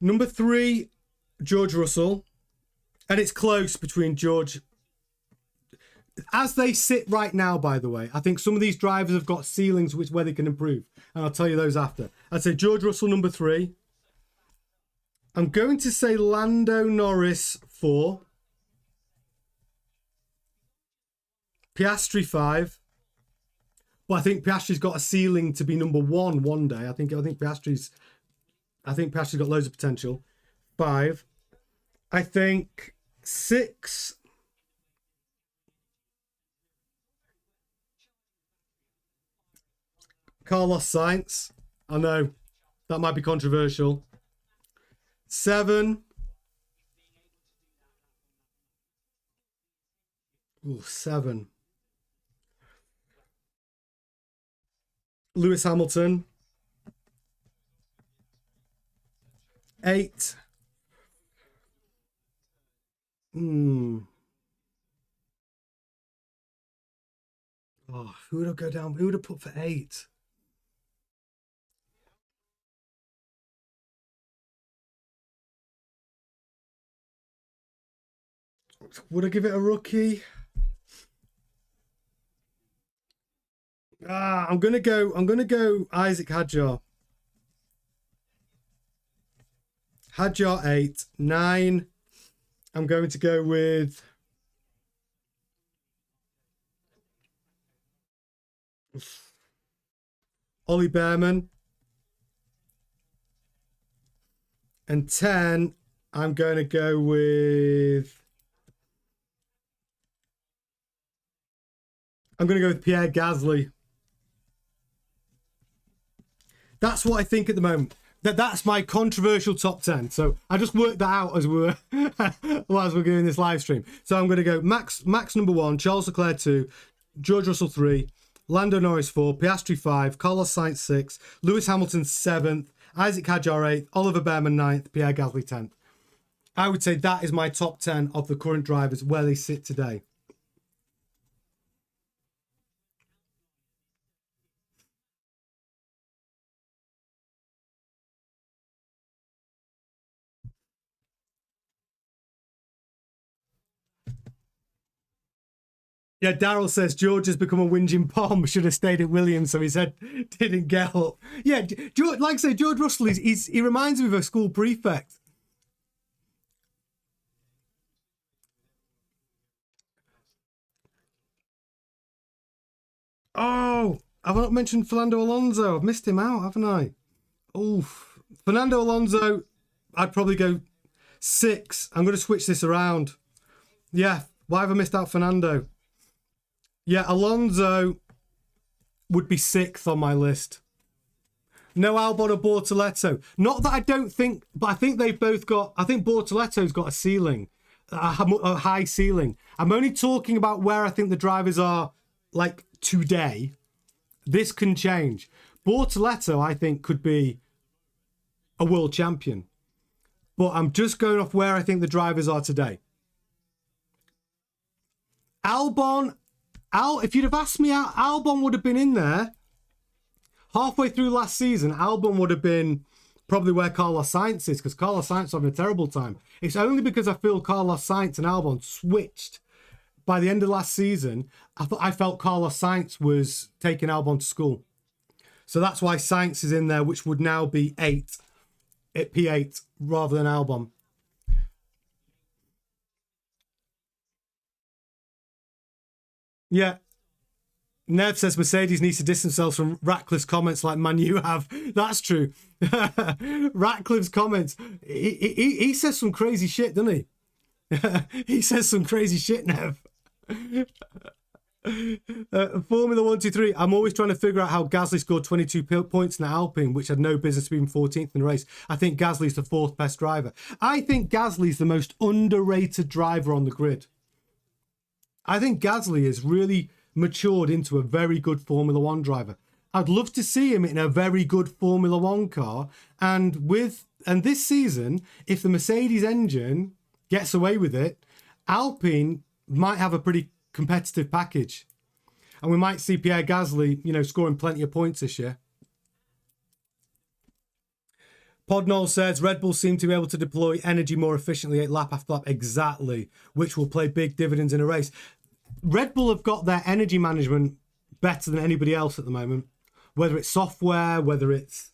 Speaker 1: Number 3, George Russell. And it's close between George. As they sit right now, by the way, I think some of these drivers have got ceilings where they can improve. And I'll tell you those after. I'd say George Russell, number 3. I'm going to say Lando Norris, 4. Piastri, 5. But I think Piastri's got a ceiling to be number 1 one day. I think Piastri's got loads of potential. 5. I think 6. Carlos Sainz. I know that might be controversial. 7. Ooh, 7. Lewis Hamilton. 8. Oh, who would I go down? Who would I put for 8? Would I give it a rookie? I'm gonna go Isaac Hadjar. Hadjar 8. 9. I'm going to go with Ollie Behrman. And 10, I'm going to go with Pierre Gasly. That's what I think at the moment. That's my controversial top 10. So I just worked that out as we were as we're doing this live stream. So I'm going to go Max number 1, Charles Leclerc 2, George Russell 3, Lando Norris 4, Piastri 5, Carlos Sainz 6, Lewis Hamilton 7th, Isaac Hadjar 8th, Oliver Behrman 9th, Pierre Gasly 10th. I would say that is my top 10 of the current drivers where they sit today. Yeah, Daryl says George has become a whinging pom. Should have stayed at Williams, so his head didn't get up. Yeah, George, like I say, George Russell, he reminds me of a school prefect. Oh, I've not mentioned Fernando Alonso. I've missed him out, haven't I? Oof. Fernando Alonso, I'd probably go 6. I'm going to switch this around. Yeah, why have I missed out Fernando? Yeah, Alonso would be 6th on my list. No Albon or Bortoletto. Not that I don't think, but I think they've both got, I think Bortoletto's got a ceiling, a high ceiling. I'm only talking about where I think the drivers are, like, today. This can change. Bortoletto, I think, could be a world champion. But I'm just going off where I think the drivers are today. Albon, if you'd have asked me, Albon would have been in there. Halfway through last season, Albon would have been probably where Carlos Sainz is, because Carlos Sainz is having a terrible time. It's only because I feel Carlos Sainz and Albon switched by the end of last season. I felt Carlos Sainz was taking Albon to school. So that's why Sainz is in there, which would now be 8 at P8 rather than Albon. Yeah. Nev says Mercedes needs to distance themselves from Ratcliffe's comments like man you have. That's true. Ratcliffe's comments. He says some crazy shit, doesn't he? He says some crazy shit, Nev. Formula 123. I'm always trying to figure out how Gasly scored 22 points in the Alpine, which had no business being 14th in the race. I think Gasly's the 4th best driver. I think Gasly's the most underrated driver on the grid. I think Gasly has really matured into a very good Formula 1 driver. I'd love to see him in a very good Formula 1 car. And this season, if the Mercedes engine gets away with it, Alpine might have a pretty competitive package. And we might see Pierre Gasly, scoring plenty of points this year. Podnall says Red Bull seem to be able to deploy energy more efficiently lap after lap. Exactly, which will play big dividends in a race. Red Bull have got their energy management better than anybody else at the moment. Whether it's software, whether it's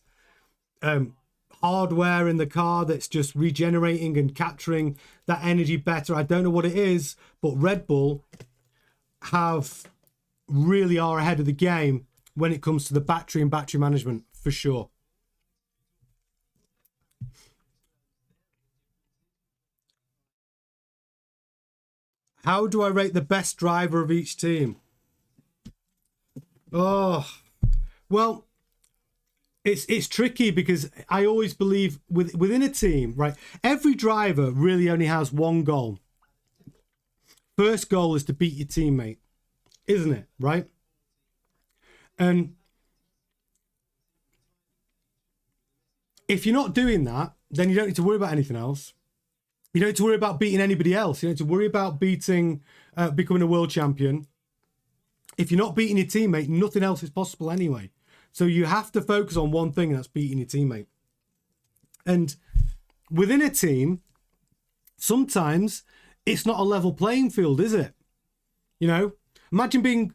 Speaker 1: hardware in the car that's just regenerating and capturing that energy better. I don't know what it is, but Red Bull really are ahead of the game when it comes to the battery and battery management, for sure. How do I rate the best driver of each team? Oh, well, it's tricky because I always believe within a team, right? Every driver really only has one goal. First goal is to beat your teammate, isn't it? Right? And if you're not doing that, then you don't need to worry about anything else. You don't need to worry about beating anybody else. You don't need to worry about becoming a world champion. If you're not beating your teammate, nothing else is possible anyway. So you have to focus on one thing, and that's beating your teammate. And within a team, sometimes it's not a level playing field, is it? Imagine being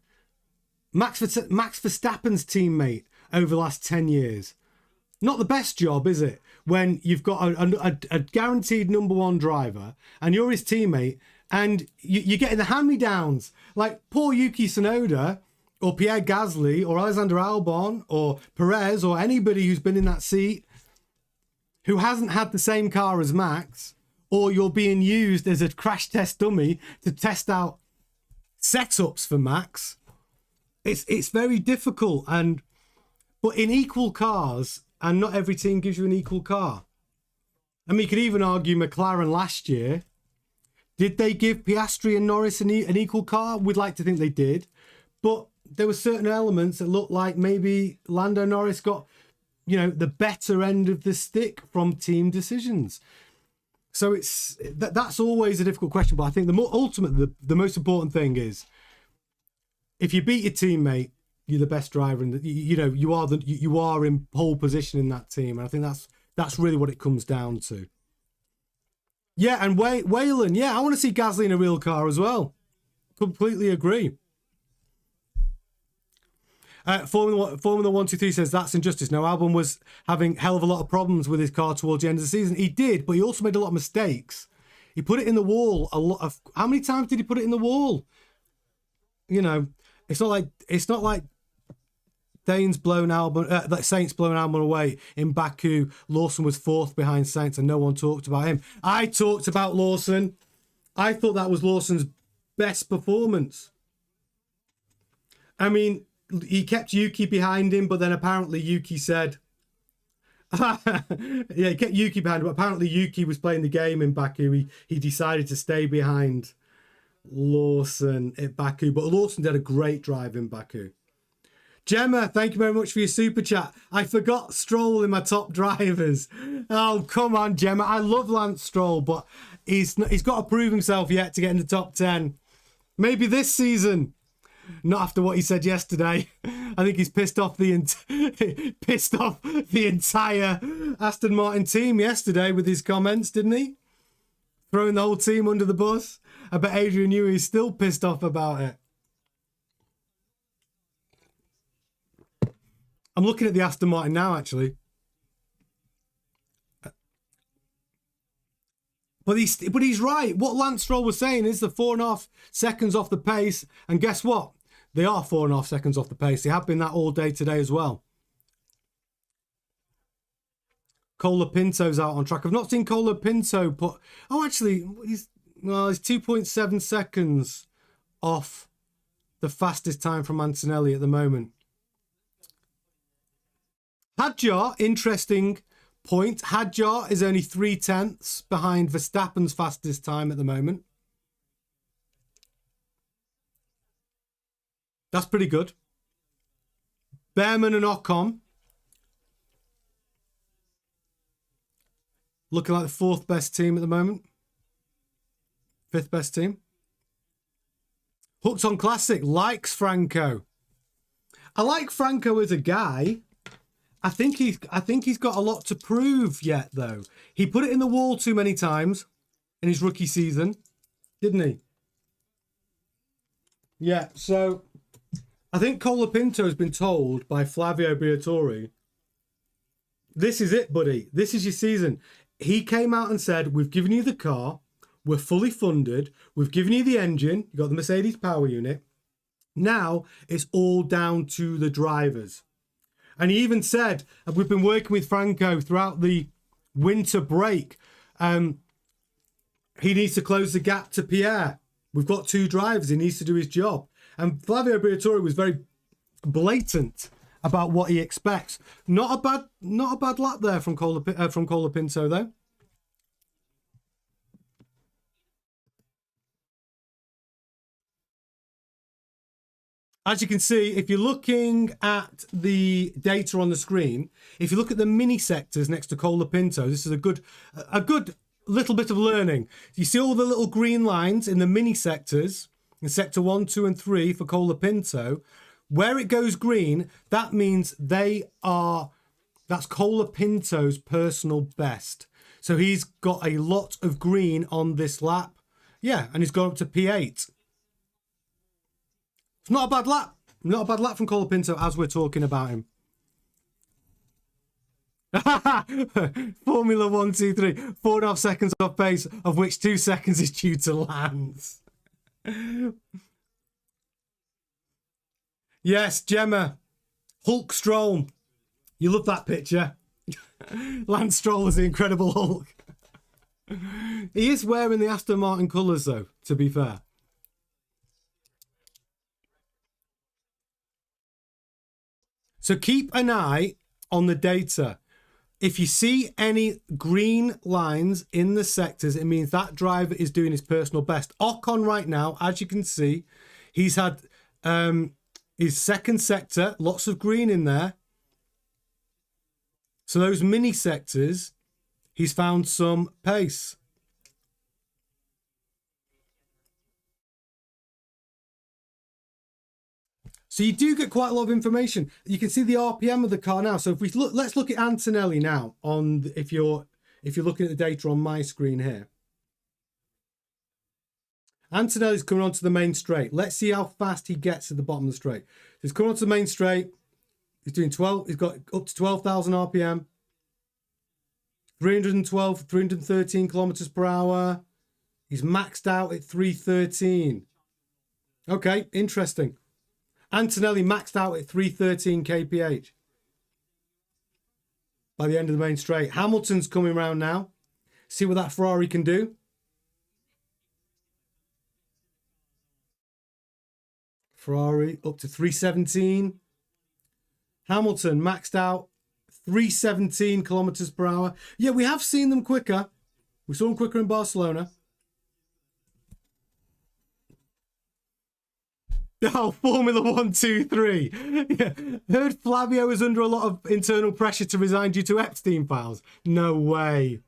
Speaker 1: Max Verstappen's teammate over the last 10 years. Not the best job, is it? When you've got a guaranteed number one driver and you're his teammate and you're getting the hand-me-downs. Like poor Yuki Tsunoda or Pierre Gasly or Alexander Albon or Perez or anybody who's been in that seat who hasn't had the same car as Max, or you're being used as a crash test dummy to test out setups for Max. It's very difficult. But in equal cars, and not every team gives you an equal car. I mean, you could even argue McLaren last year. Did they give Piastri and Norris an equal car? We'd like to think they did. But there were certain elements that looked like maybe Lando Norris got, the better end of the stick from team decisions. So that's always a difficult question. But I think the most important thing is if you beat your teammate, you're the best driver, and you are in pole position in that team. And I think that's really what it comes down to. Yeah, and Wayland, I want to see Gasly in a real car as well. Completely agree. Formula 123 says that's injustice. No, Albon was having hell of a lot of problems with his car towards the end of the season. He did, but he also made a lot of mistakes. He put it in the wall how many times did he put it in the wall? You know, it's not like Sainz blown Albon away in Baku. Lawson was fourth behind Sainz and no one talked about him. I talked about Lawson. I thought that was Lawson's best performance. I mean, he kept Yuki behind him, but then apparently Yuki said, yeah, he kept Yuki behind him, but apparently Yuki was playing the game in Baku. He decided to stay behind Lawson at Baku, but Lawson did a great drive in Baku. Gemma, thank you very much for your super chat. I forgot Stroll in my top drivers. Oh, come on, Gemma. I love Lance Stroll, but he's got to prove himself yet to get in the top 10. Maybe this season. Not after what he said yesterday. I think he's pissed off the entire Aston Martin team yesterday with his comments, didn't he? Throwing the whole team under the bus. I bet Adrian Newey is still pissed off about it. I'm looking at the Aston Martin now, actually. But he's right. What Lance Stroll was saying is the 4.5 seconds off the pace. And guess what? They are 4.5 seconds off the pace. They have been that all day today as well. Colapinto's out on track. I've not seen Colapinto put... Oh, actually, he's 2.7 seconds off the fastest time from Antonelli at the moment. Hadjar, interesting point. Hadjar is only 0.3 behind Verstappen's fastest time at the moment. That's pretty good. Behrman and Ocon looking like the 4th best team at the moment. 5th best team. Hooked on Classic likes Franco. I like Franco as a guy. I think he's got a lot to prove yet, though. He put it in the wall too many times in his rookie season, didn't he? Yeah, so I think Colapinto has been told by Flavio Briatore, this is it, buddy. This is your season. He came out and said, we've given you the car. We're fully funded. We've given you the engine. You got the Mercedes power unit. Now it's all down to the drivers. And he even said, we've been working with Franco throughout the winter break. He needs to close the gap to Pierre. We've got 2 drivers. He needs to do his job. And Flavio Briatore was very blatant about what he expects. Not a bad lap there from Colapinto, though. As you can see, if you're looking at the data on the screen, if you look at the mini sectors next to Colapinto, this is a good little bit of learning. You see all the little green lines in the mini sectors in sector 1, 2, and 3 for Colapinto. Where it goes green, that means that's Colapinto's personal best. So he's got a lot of green on this lap. Yeah, and he's gone up to P8. It's not a bad lap. Not a bad lap from Colapinto as we're talking about him. Formula 1, 2, 3. 4.5 seconds off pace, of which 2 seconds is due to Lance. Yes, Gemma. Hulk Stroll. You love that picture. Lance Stroll is the Incredible Hulk. He is wearing the Aston Martin colours, though, to be fair. So keep an eye on the data. If you see any green lines in the sectors, it means that driver is doing his personal best. Ocon right now, as you can see, he's had his second sector, lots of green in there. So those mini sectors, he's found some pace. So you do get quite a lot of information. You can see the RPM of the car now. So if we look, let's look at Antonelli now. If you're looking at the data on my screen here, Antonelli's coming onto the main straight. Let's see how fast he gets at the bottom of the straight. He's coming onto the main straight. He's doing 12. He's got up to 12,000 RPM. 312, 313 kilometers per hour. He's maxed out at 313. Okay, interesting. Antonelli maxed out at 313 kph by the end of the main straight. Hamilton's coming around now. See what that Ferrari can do. Ferrari up to 317. Hamilton maxed out 317 kilometers per hour. Yeah, we have seen them quicker. We saw them quicker in Barcelona. Oh, Formula 1, 2, 3. Yeah. Heard Flavio is under a lot of internal pressure to resign due to Epstein files. No way.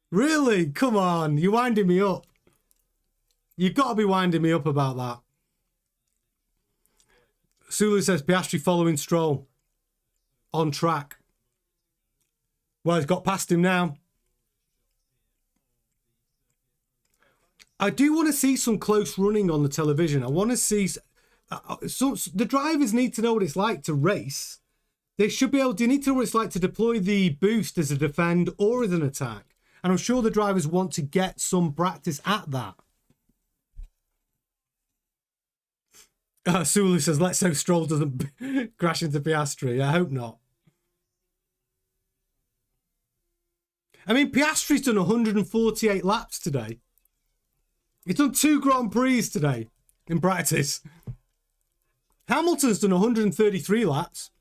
Speaker 1: Really? Come on. You're winding me up. You've got to be winding me up about that. Sulu says Piastri following Stroll. On track. Well, he's got past him now. I do want to see some close running on the television. I want to see... the drivers need to know what it's like to race. They should be able to... They need to know what it's like to deploy the boost as a defend or as an attack. And I'm sure the drivers want to get some practice at that. Sulu says, let's hope Stroll doesn't crash into Piastri. I hope not. I mean, Piastri's done 148 laps today. He's done 2 Grand Prix today in practice. Hamilton's done 133 laps.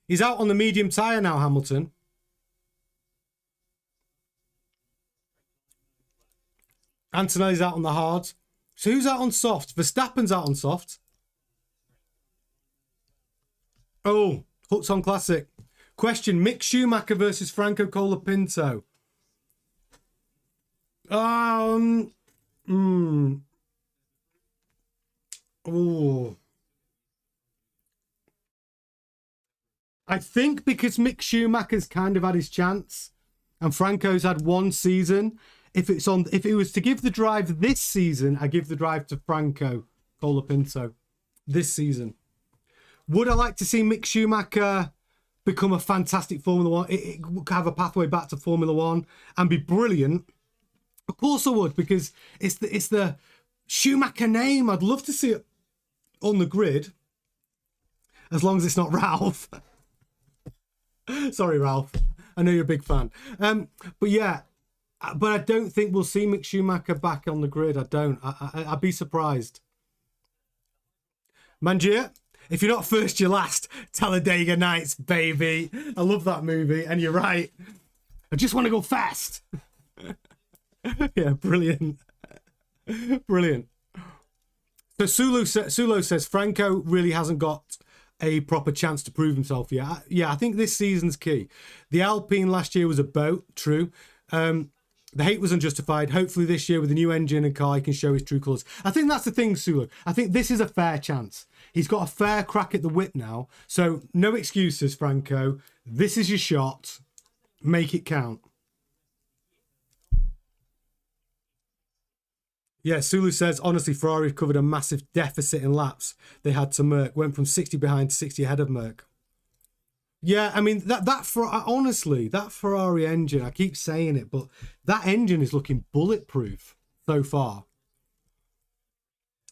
Speaker 1: He's out on the medium tyre now, Hamilton. Antonelli's out on the hard. So who's out on soft? Verstappen's out on soft. Oh, Huts on Classic. Question, Mick Schumacher versus Franco Colapinto. Oh. I think because Mick Schumacher's kind of had his chance and Franco's had one season, if it was to give the drive this season, I give the drive to Franco Colapinto this season. Would I like to see Mick Schumacher become a fantastic Formula One, it have a pathway back to Formula One and be brilliant? Of course I would, because it's the Schumacher name. I'd love to see it on the grid, as long as it's not Ralph. Sorry, Ralph. I know you're a big fan. But yeah, but I don't think we'll see Mick Schumacher back on the grid. I don't. I'd be surprised. Mangia, if you're not first, you're last. Talladega Nights, baby. I love that movie, and you're right. I just want to go fast. Yeah, brilliant. Brilliant. So Sulo says Franco really hasn't got a proper chance to prove himself yet. Yeah, I think this season's key. The Alpine last year was a boat, true. The hate was unjustified. Hopefully this year with the new engine and car, he can show his true colours. I think that's the thing, Sulo. I think this is a fair chance. He's got a fair crack at the whip now. So no excuses, Franco. This is your shot. Make it count. Yeah, Sulu says, honestly, Ferrari covered a massive deficit in laps they had to Merc. Went from 60 behind to 60 ahead of Merc. Yeah, I mean, honestly, that Ferrari engine, I keep saying it, but that engine is looking bulletproof so far.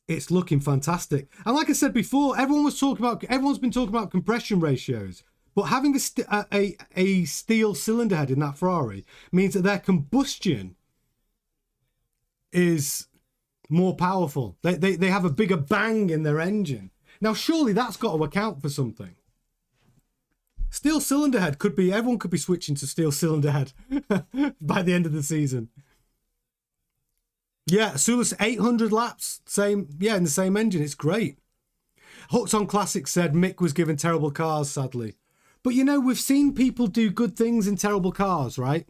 Speaker 1: It's looking fantastic. And like I said before, everyone's been talking about compression ratios. But having a steel cylinder head in that Ferrari means that their combustion is more powerful. They have a bigger bang in their engine. Now, surely that's got to account for something. Steel cylinder head everyone could be switching to steel cylinder head by the end of the season. Yeah, Sulis 800 laps, in the same engine. It's great. Hooked on Classic said Mick was given terrible cars, sadly. But you know, we've seen people do good things in terrible cars, right?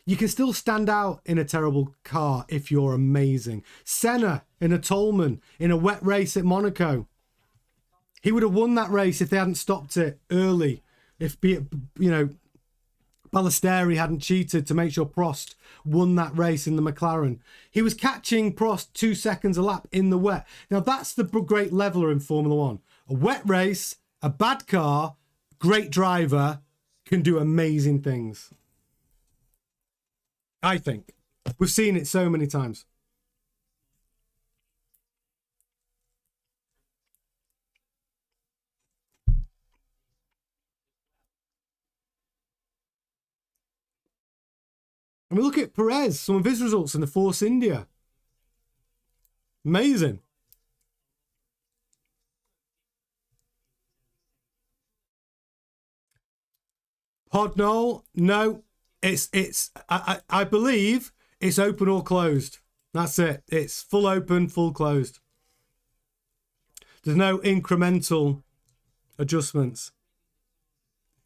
Speaker 1: You can still stand out in a terrible car if you're amazing. Senna in a Tolman in a wet race at Monaco. He would have won that race if they hadn't stopped it early. By Ballesteri hadn't cheated to make sure Prost won that race in the McLaren. He was catching Prost 2 seconds a lap in the wet. Now, that's the great leveler in Formula One. A wet race, a bad car, great driver can do amazing things. I think. We've seen it so many times. And we look at Perez, some of his results in the Force India. Amazing. Podnall, no. I believe it's open or closed. That's it. It's full open, full closed. There's no incremental adjustments.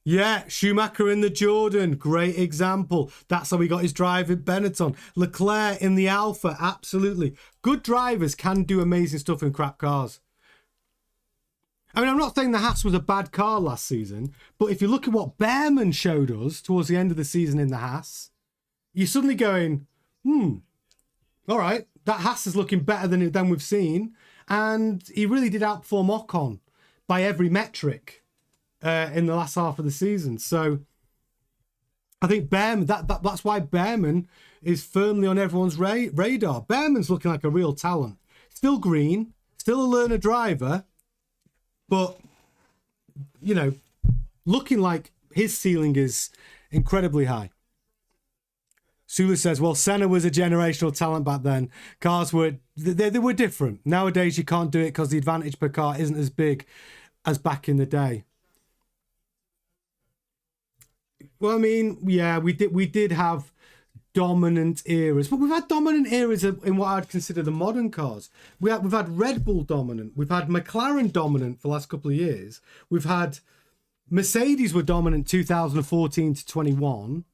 Speaker 1: Yeah, Schumacher in the Jordan, great example. That's how he got his drive in Benetton. Leclerc in the Alpha, absolutely. Good drivers can do amazing stuff in crap cars. I mean, I'm not saying the Haas was a bad car last season, but if you look at what Behrman showed us towards the end of the season in the Haas, you're suddenly going, all right, that Haas is looking better than we've seen. And he really did outperform Ocon by every metric in the last half of the season. So I think Behrman, that's why Behrman is firmly on everyone's radar. Behrman's looking like a real talent. Still green, still a learner driver, but, you know, looking like his ceiling is incredibly high. Sulu says, well, Senna was a generational talent back then. Cars were, they were different. Nowadays, you can't do it because the advantage per car isn't as big as back in the day. Well, I mean, yeah, we did have dominant eras, but we've had dominant eras in what I'd consider the modern cars. We've had Red Bull dominant, we've had McLaren dominant for the last couple of years, we've had Mercedes were dominant 2014 to 21.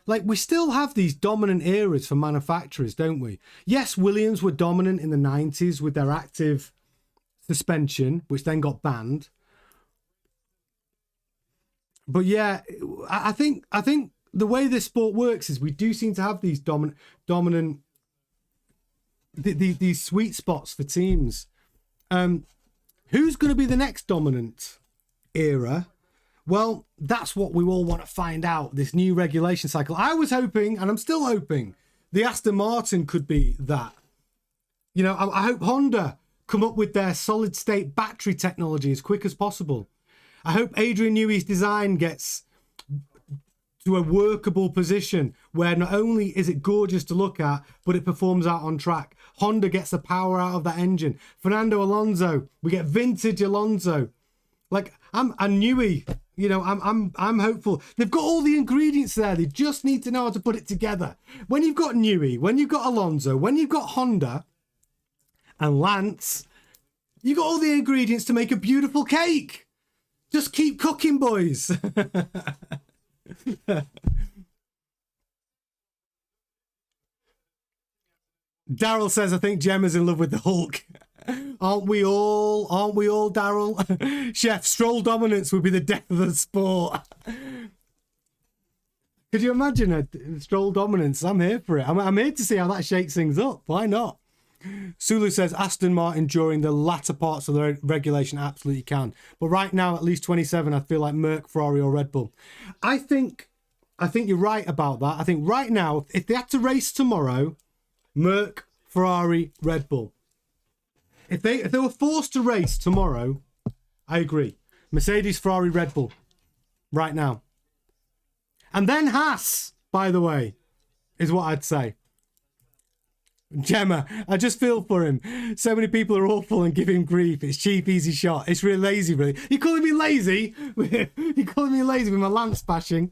Speaker 1: Like, we still have these dominant eras for manufacturers, don't we? Yes, Williams were dominant in the 90s with their active suspension, which then got banned. But yeah, I think the way this sport works is we do seem to have these dominant these sweet spots for teams. Who's going to be the next dominant era? Well, that's what we all want to find out, this new regulation cycle. I was hoping, and I'm still hoping, the Aston Martin could be that. You know, I hope Honda come up with their solid state battery technology as quick as possible. I hope Adrian Newey's design gets to a workable position where not only is it gorgeous to look at, but it performs out on track. Honda gets the power out of that engine. Fernando Alonso, we get vintage Alonso. Like, and Newey, you know, I'm hopeful. They've got all the ingredients there. They just need to know how to put it together. When you've got Newey, when you've got Alonso, when you've got Honda and Lance, you've got all the ingredients to make a beautiful cake. Just keep cooking, boys. Daryl says, I think Gemma's in love with the Hulk. Aren't we all, Daryl? Chef, Stroll dominance would be the death of the sport. Could you imagine a Stroll dominance? I'm here for it. I'm here to see how that shakes things up. Why not? Sulu says Aston Martin during the latter parts of the regulation absolutely can. But right now, at least 27, I feel like Merc, Ferrari or Red Bull. I think you're right about that. I think right now, if they had to race tomorrow, Merc, Ferrari, Red Bull. If they were forced to race tomorrow, I agree. Mercedes, Ferrari, Red Bull. Right now. And then Haas, by the way, is what I'd say. Gemma, I just feel for him. So many people are awful and give him grief. It's cheap, easy shot. It's really lazy, really. You calling me lazy? You calling me lazy with my lance bashing?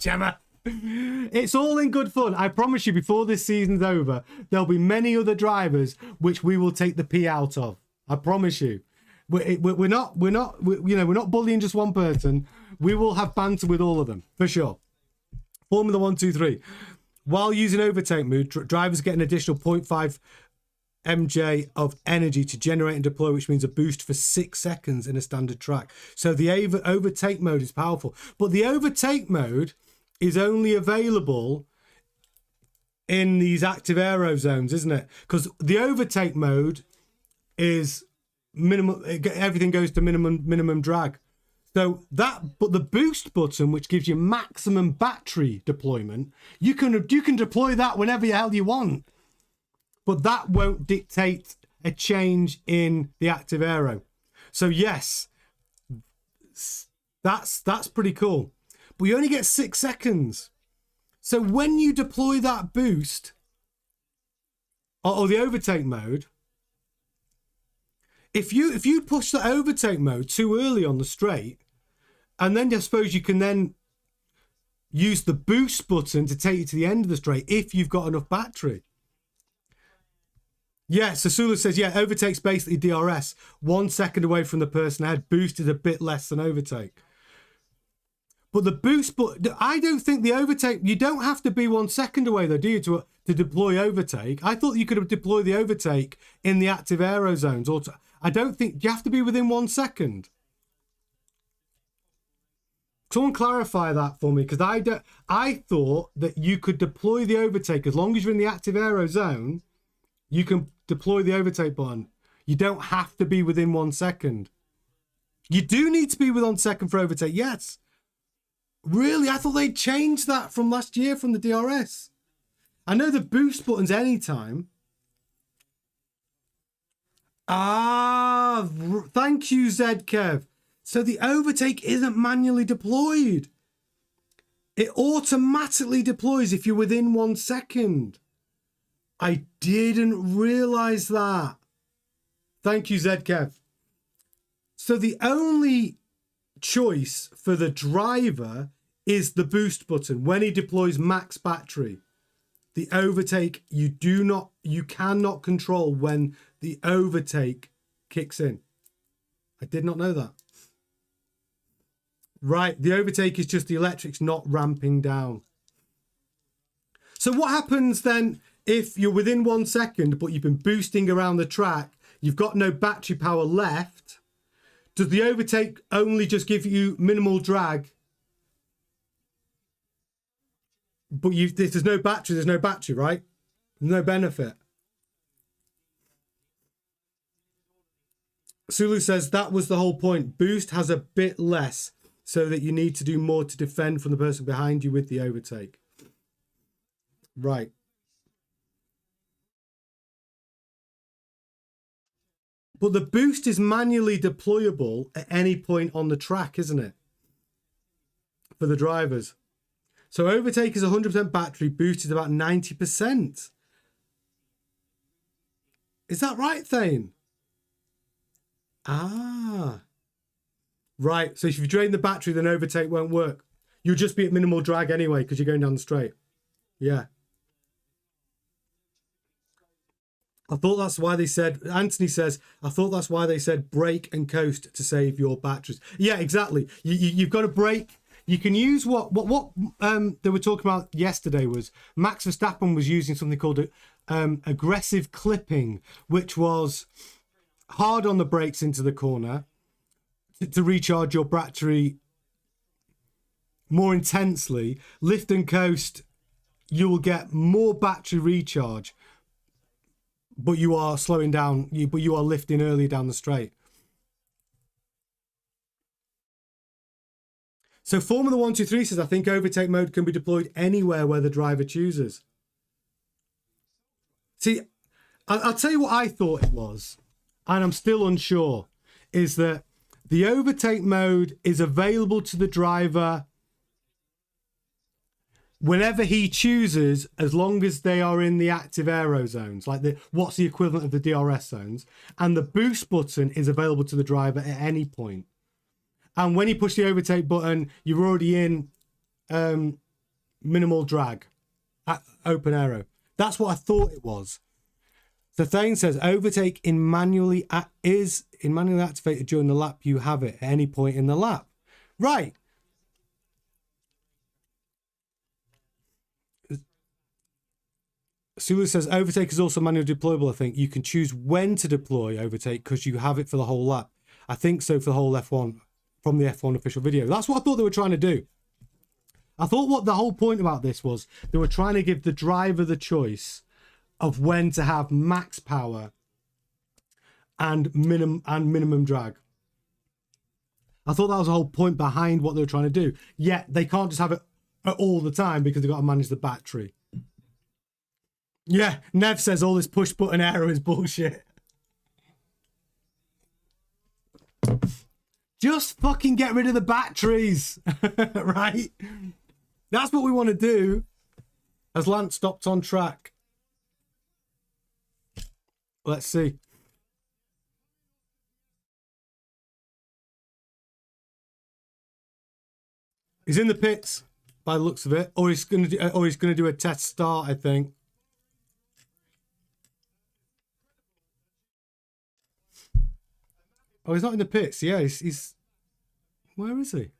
Speaker 1: Gemma. It's all in good fun. I promise you, before this season's over, there'll be many other drivers which we will take the pee out of. I promise you. We're not bullying just one person. We will have banter with all of them, for sure. Formula 1, 2, 3. While using overtake mode, drivers get an additional 0.5 mj of energy to generate and deploy, which means a boost for 6 seconds in a standard track. So the overtake mode is powerful. But the overtake mode is only available in these active aero zones, isn't it? Because the overtake mode is minimum, everything goes to minimum drag. So that, but the boost button, which gives you maximum battery deployment, you can deploy that whenever the hell you want. But that won't dictate a change in the active aero. So yes, that's pretty cool. But you only get 6 seconds. So when you deploy that boost or the overtake mode, if you push the overtake mode too early on the straight, and then I suppose you can then use the boost button to take you to the end of the straight if you've got enough battery. Yeah, so Sula says, yeah, overtake's basically DRS. 1 second away from the person ahead. Boost is a bit less than overtake. But the boost, I don't think the overtake, you don't have to be 1 second away though, do you, to deploy overtake? I thought you could have deployed the overtake in the active aero zones. I don't think, you have to be within 1 second. Someone clarify that for me, because I thought that you could deploy the overtake as long as you're in the active aero zone. You can deploy the overtake button. You don't have to be within 1 second. You do need to be within 1 second for overtake, yes. Really? I thought they'd changed that from last year from the DRS. I know the boost button's anytime. Thank you, Zedkev. So the overtake isn't manually deployed. It automatically deploys if you're within 1 second. I didn't realize that. Thank you, Zedkev. So the only choice for the driver is the boost button when he deploys max battery. The overtake, you cannot control when the overtake kicks in. I did not know that. Right, the overtake is just the electrics not ramping down. So what happens then if you're within 1 second, but you've been boosting around the track, you've got no battery power left? Does the overtake only just give you minimal drag? But if there's no battery, right? No benefit. Sulu says that was the whole point. Boost has a bit less, so that you need to do more to defend from the person behind you with the overtake. Right. But the boost is manually deployable at any point on the track, isn't it? For the drivers. So overtake is 100% battery, boost is about 90%. Is that right, Thane? Right. So if you drain the battery, then overtake won't work. You'll just be at minimal drag anyway because you're going down the straight. Yeah. I thought that's why they said, Anthony says, I thought that's why they said brake and coast to save your batteries. Yeah, exactly. You've got to brake. You can use what they were talking about yesterday was Max Verstappen was using something called aggressive clipping, which was hard on the brakes into the corner to recharge your battery more intensely. Lift and coast, you will get more battery recharge, but you are slowing down, but you are lifting earlier down the straight. So Formula 123 says, I think overtake mode can be deployed anywhere where the driver chooses. See, I'll tell you what I thought it was, and I'm still unsure, is that the overtake mode is available to the driver whenever he chooses, as long as they are in the active aero zones, like what's the equivalent of the DRS zones, and the boost button is available to the driver at any point. And when you push the overtake button, you're already in minimal drag at open aero. That's what I thought it was. The thing says overtake is manually activated during the lap. You have it at any point in the lap. Right. Sulu says overtake is also manually deployable. I think you can choose when to deploy overtake because you have it for the whole lap. I think so for the whole F1 from the F1 official video. That's what I thought they were trying to do. I thought what the whole point about this was, they were trying to give the driver the choice of when to have max power and minimum drag. I thought that was the whole point behind what they were trying to do. Yet they can't just have it all the time because they've got to manage the battery. Yeah, Nev says all this push button aero is bullshit. Just fucking get rid of the batteries, right? That's what we want to do. Has Lance stopped on track? Let's see. He's in the pits by the looks of it, or he's going to do a test start, I think. Oh, he's not in the pits. Yeah, he's... Where is he?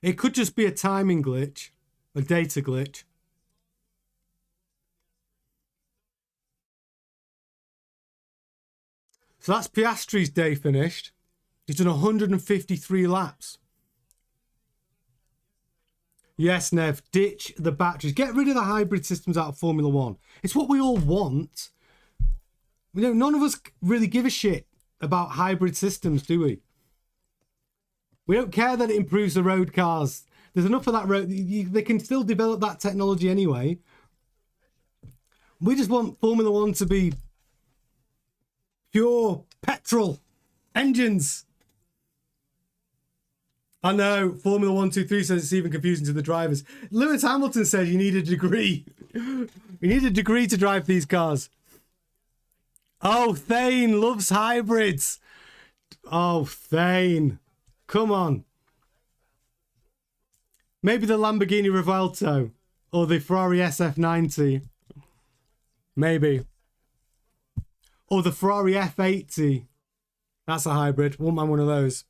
Speaker 1: It could just be a timing glitch, a data glitch. So that's Piastri's day finished. He's done 153 laps. Yes, Nev, ditch the batteries. Get rid of the hybrid systems out of Formula One. It's what we all want. You know, none of us really give a shit about hybrid systems, do we? We don't care that it improves the road cars. There's enough of that road. They can still develop that technology anyway. We just want Formula One to be pure petrol engines. I know. Formula 123 says it's even confusing to the drivers. Lewis Hamilton said you need a degree. You need a degree to drive these cars. Oh, Thane loves hybrids. Oh, Thane. Come on. Maybe the Lamborghini Revuelto or the Ferrari SF90. Maybe. Or the Ferrari F80. That's a hybrid. Wouldn't mind one of those.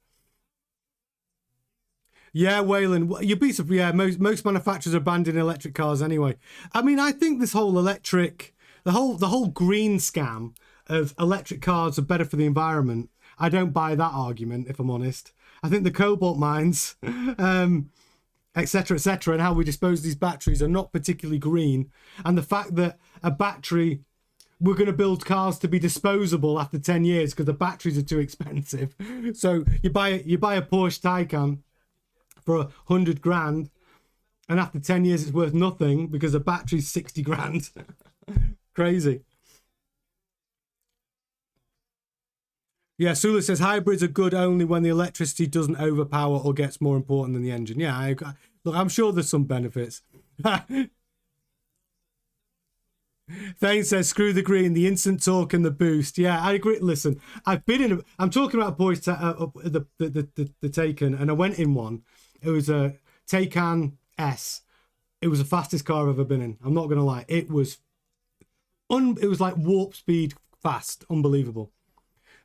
Speaker 1: Yeah, Waylon, you'd be surprised. Yeah, most manufacturers are banning electric cars anyway. I mean, I think this whole electric, the whole green scam of electric cars are better for the environment. I don't buy that argument, if I'm honest. I think the cobalt mines, etc., and how we dispose of these batteries are not particularly green. And the fact that a battery, we're going to build cars to be disposable after 10 years because the batteries are too expensive. So you buy a Porsche Taycan for 100 grand, and after 10 years it's worth nothing because the battery's 60 grand. Crazy. Yeah, Sula says hybrids are good only when the electricity doesn't overpower or gets more important than the engine. Yeah, look, I'm sure there's some benefits. Thane says, screw the green, the instant torque and the boost. Yeah, I agree. Listen, I'm talking about boys, the Taycan, and I went in one. It was a Taycan S. It was the fastest car I've ever been in. I'm not going to lie. It was like warp speed fast. Unbelievable.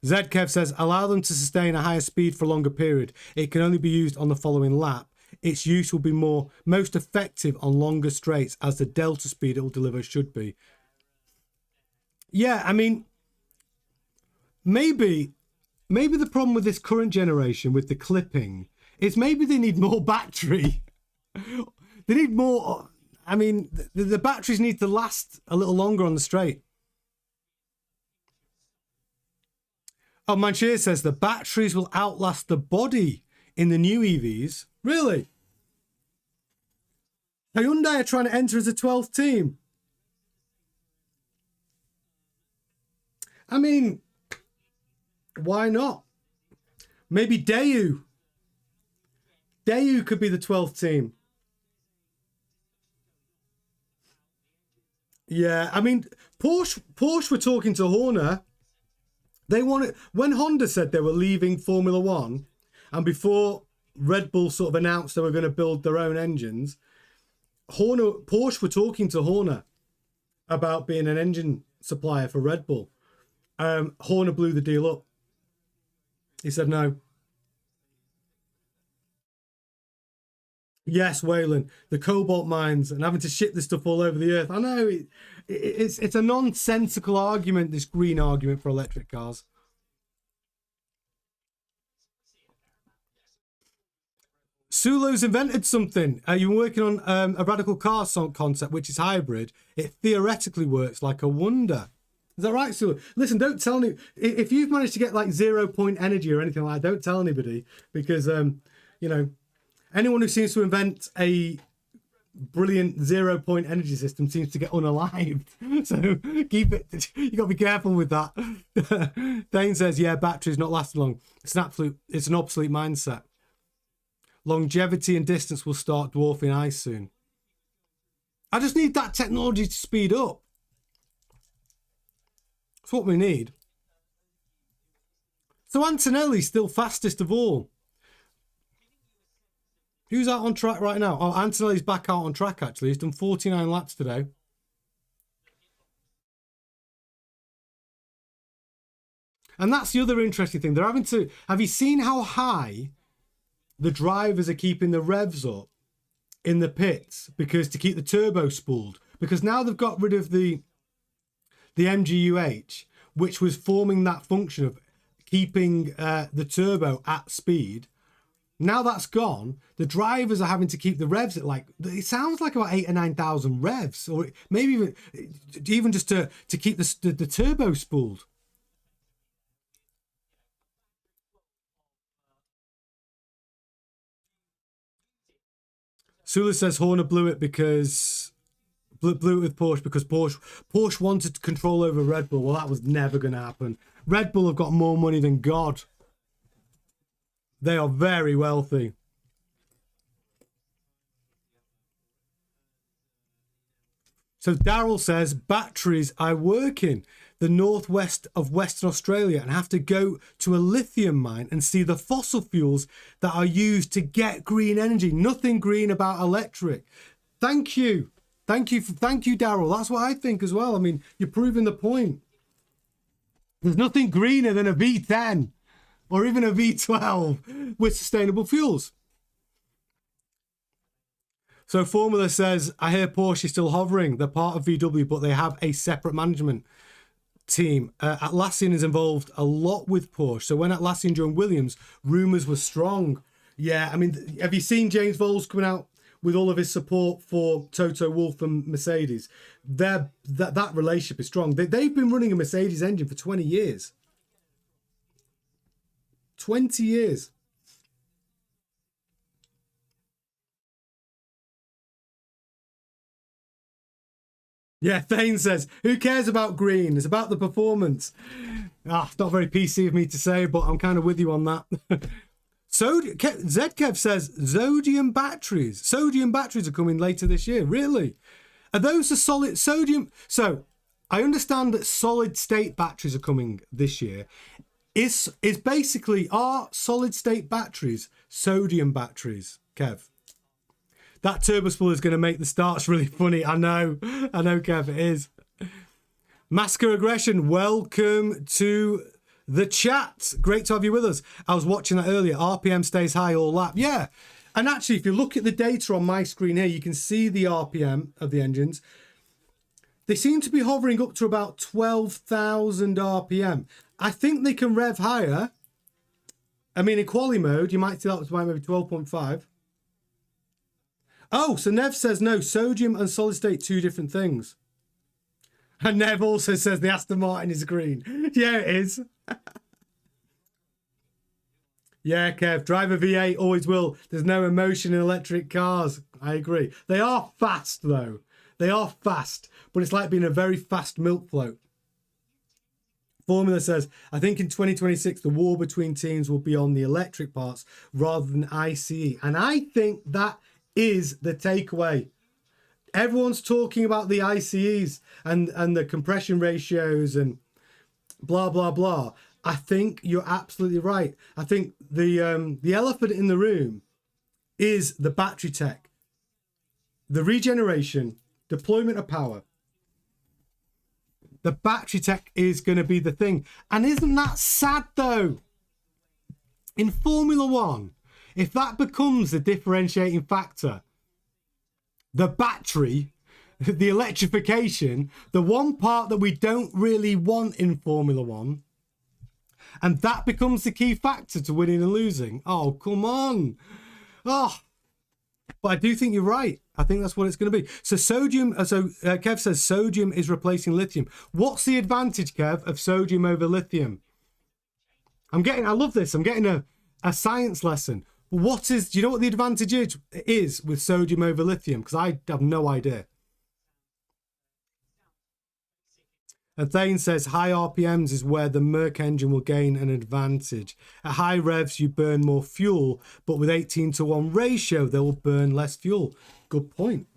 Speaker 1: Zkev says, allow them to sustain a higher speed for a longer period. It can only be used on the following lap. Its use will be most effective on longer straights as the delta speed it will deliver should be. Yeah, I mean, maybe the problem with this current generation with the clipping is maybe they need more battery. They need more. I mean, the batteries need to last a little longer on the straight. Oh, Manchir says the batteries will outlast the body in the new EVs. Really? Hyundai are trying to enter as a 12th team. I mean, why not? Maybe Daewoo. Daewoo could be the 12th team. Yeah, I mean, Porsche were talking to Horner. They wanted, when Honda said they were leaving Formula One, and before Red Bull sort of announced they were going to build their own engines, Porsche were talking to Horner about being an engine supplier for Red Bull. Horner blew the deal up. He said no. Yes, Waylon, the cobalt mines and having to ship this stuff all over the earth. I know it's a nonsensical argument, this green argument for electric cars. Sulo's invented something. You're working on a radical car concept, which is hybrid. It theoretically works like a wonder. Is that right, Sulo? Listen, don't tell me if you've managed to get like 0 point energy or anything like that. Don't tell anybody, because you know, anyone who seems to invent a brilliant 0 point energy system seems to get unalived. So keep it. You got to be careful with that. Thane says, "Yeah, batteries not lasting long. It's an obsolete mindset. Longevity and distance will start dwarfing ice soon." I just need that technology to speed up. That's what we need. So Antonelli's still fastest of all. Who's out on track right now? Oh, Antonelli's back out on track, actually. He's done 49 laps today. And that's the other interesting thing. They're having to... Have you seen how high the drivers are keeping the revs up in the pits? Because to keep the turbo spooled. Because now they've got rid of the MGUH, which was forming that function of keeping the turbo at speed. Now that's gone, the drivers are having to keep the revs at like, it sounds like about 8,000 or 9,000 revs, or maybe even just to keep the turbo spooled. Sula says Horner blew it with Porsche because Porsche wanted control over Red Bull. Well, that was never going to happen. Red Bull have got more money than God. They are very wealthy. So Daryl says batteries are working the northwest of Western Australia and have to go to a lithium mine and see the fossil fuels that are used to get green energy. Nothing green about electric. Thank you. Thank you, Daryl. That's what I think as well. I mean, you're proving the point. There's nothing greener than a V10 or even a V12 with sustainable fuels. So Formula says, I hear Porsche is still hovering. They're part of VW, but they have a separate management team. Atlassian is involved a lot with Porsche. So when Atlassian joined Williams, rumours were strong. Yeah, I mean, have you seen James Vowles coming out with all of his support for Toto Wolff and Mercedes? That relationship is strong. They've been running a Mercedes engine for 20 years. 20 years. Yeah, Thane says, who cares about green? It's about the performance. It's not very PC of me to say, but I'm kind of with you on that. Zkev says, sodium batteries. Sodium batteries are coming later this year. Really? Are those the solid sodium? So I understand that solid state batteries are coming this year. Is basically, are solid state batteries sodium batteries, Kev? That turbo spool is going to make the starts really funny. I know, Kev, it is. Massacre Aggression, welcome to the chat. Great to have you with us. I was watching that earlier. RPM stays high all lap. Yeah. And actually, if you look at the data on my screen here, you can see the RPM of the engines. They seem to be hovering up to about 12,000 RPM. I think they can rev higher. I mean, in quali mode, you might see that to maybe 12.5. Oh, so Nev says no, sodium and solid state, two different things. And Nev also says the Aston Martin is green. Yeah, it is. Yeah, Kev, drive a V8, always will. There's no emotion in electric cars. I agree. They are fast, though. They are fast, but it's like being a very fast milk float. Formula says, I think in 2026, the war between teams will be on the electric parts rather than ICE. And I think that is the takeaway. Everyone's talking about the ICEs and the compression ratios and blah, blah, blah. I think you're absolutely right. I think the elephant in the room is the battery tech, the regeneration, deployment of power. The battery tech is going to be the thing. And isn't that sad, though? In Formula One, if that becomes the differentiating factor, the battery, the electrification, the one part that we don't really want in Formula One, and that becomes the key factor to winning and losing. Oh, come on. Oh, But I do think you're right. I think that's what it's going to be. So sodium. Kev says sodium is replacing lithium. What's the advantage, Kev, of sodium over lithium? I love this. I'm getting a science lesson. Do you know what the advantage is with sodium over lithium? Because I have no idea. And Thane says high RPMs is where the Merc engine will gain an advantage. At high revs, you burn more fuel, but with 18:1 ratio, they will burn less fuel. Good point.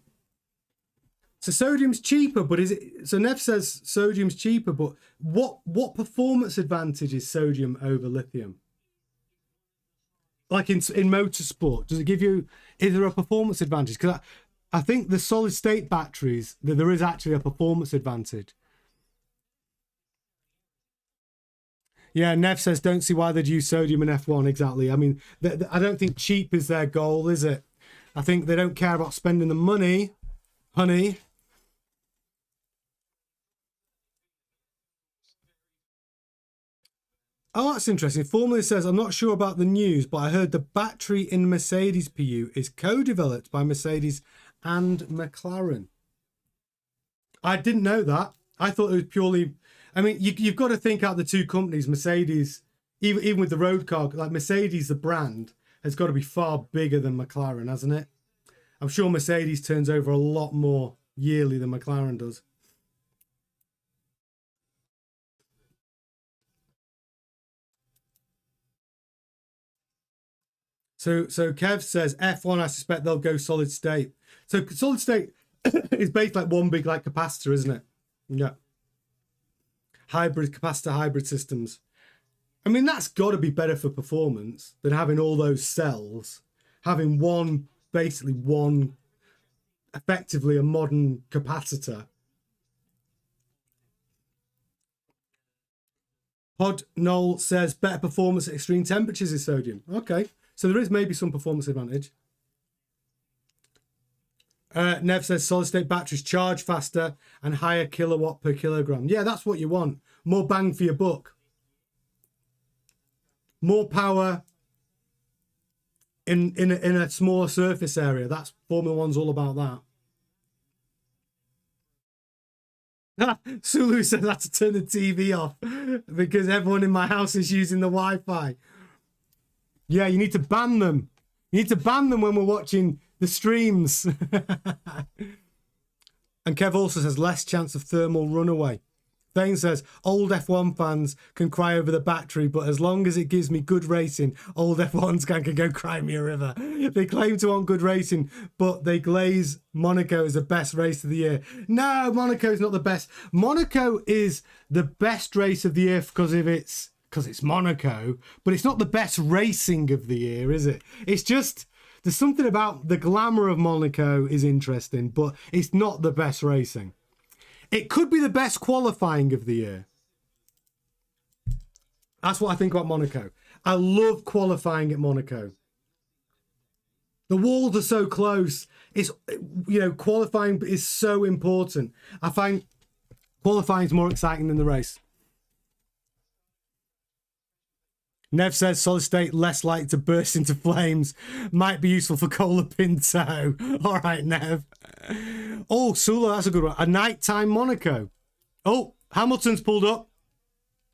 Speaker 1: So sodium's cheaper, but is it? So Nev says sodium's cheaper, but what performance advantage is sodium over lithium? Like in motorsport, does it give you? Is there a performance advantage? Because I think the solid state batteries, there is actually a performance advantage. Yeah, Nev says, don't see why they'd use sodium in F1. Exactly. I mean, I don't think cheap is their goal, is it? I think they don't care about spending the money, honey. Oh, that's interesting. Formula says, I'm not sure about the news, but I heard the battery in Mercedes PU is co-developed by Mercedes and McLaren. I didn't know that. I thought it was purely... I mean, you've got to think out the two companies. Mercedes, even with the road car, like Mercedes, the brand, has got to be far bigger than McLaren, hasn't it? I'm sure Mercedes turns over a lot more yearly than McLaren does. So Kev says F1, I suspect they'll go solid state. So solid state is based like one big like capacitor, isn't it? Yeah. Capacitor hybrid systems. I mean, that's got to be better for performance than having all those cells, having effectively a modern capacitor. Pod Noel says better performance at extreme temperatures is sodium. Okay, so there is maybe some performance advantage. Nev says solid state batteries charge faster and higher kilowatt per kilogram. Yeah, that's what you want. More bang for your buck. More power in a smaller surface area. That's Formula One's all about that. Sulu says I have to turn the TV off because everyone in my house is using the Wi-Fi. Yeah, you need to ban them. You need to ban them when we're watching the streams. And Kev also says less chance of thermal runaway. Thane says old F1 fans can cry over the battery, but as long as it gives me good racing, old F1s can go cry me a river. They claim to want good racing, but they glaze Monaco as the best race of the year. No, Monaco is not the best. Monaco is the best race of the year because it's Monaco, but it's not the best racing of the year, is it? It's just... There's something about the glamour of Monaco is interesting, but it's not the best racing. It could be the best qualifying of the year. That's what I think about Monaco. I love qualifying at Monaco. The walls are so close. It's, qualifying is so important. I find qualifying is more exciting than the race. Nev says solid state less likely to burst into flames. Might be useful for Cola Pinto. All right, Nev. Oh, Sula, that's a good one. A nighttime Monaco. Oh, Hamilton's pulled up.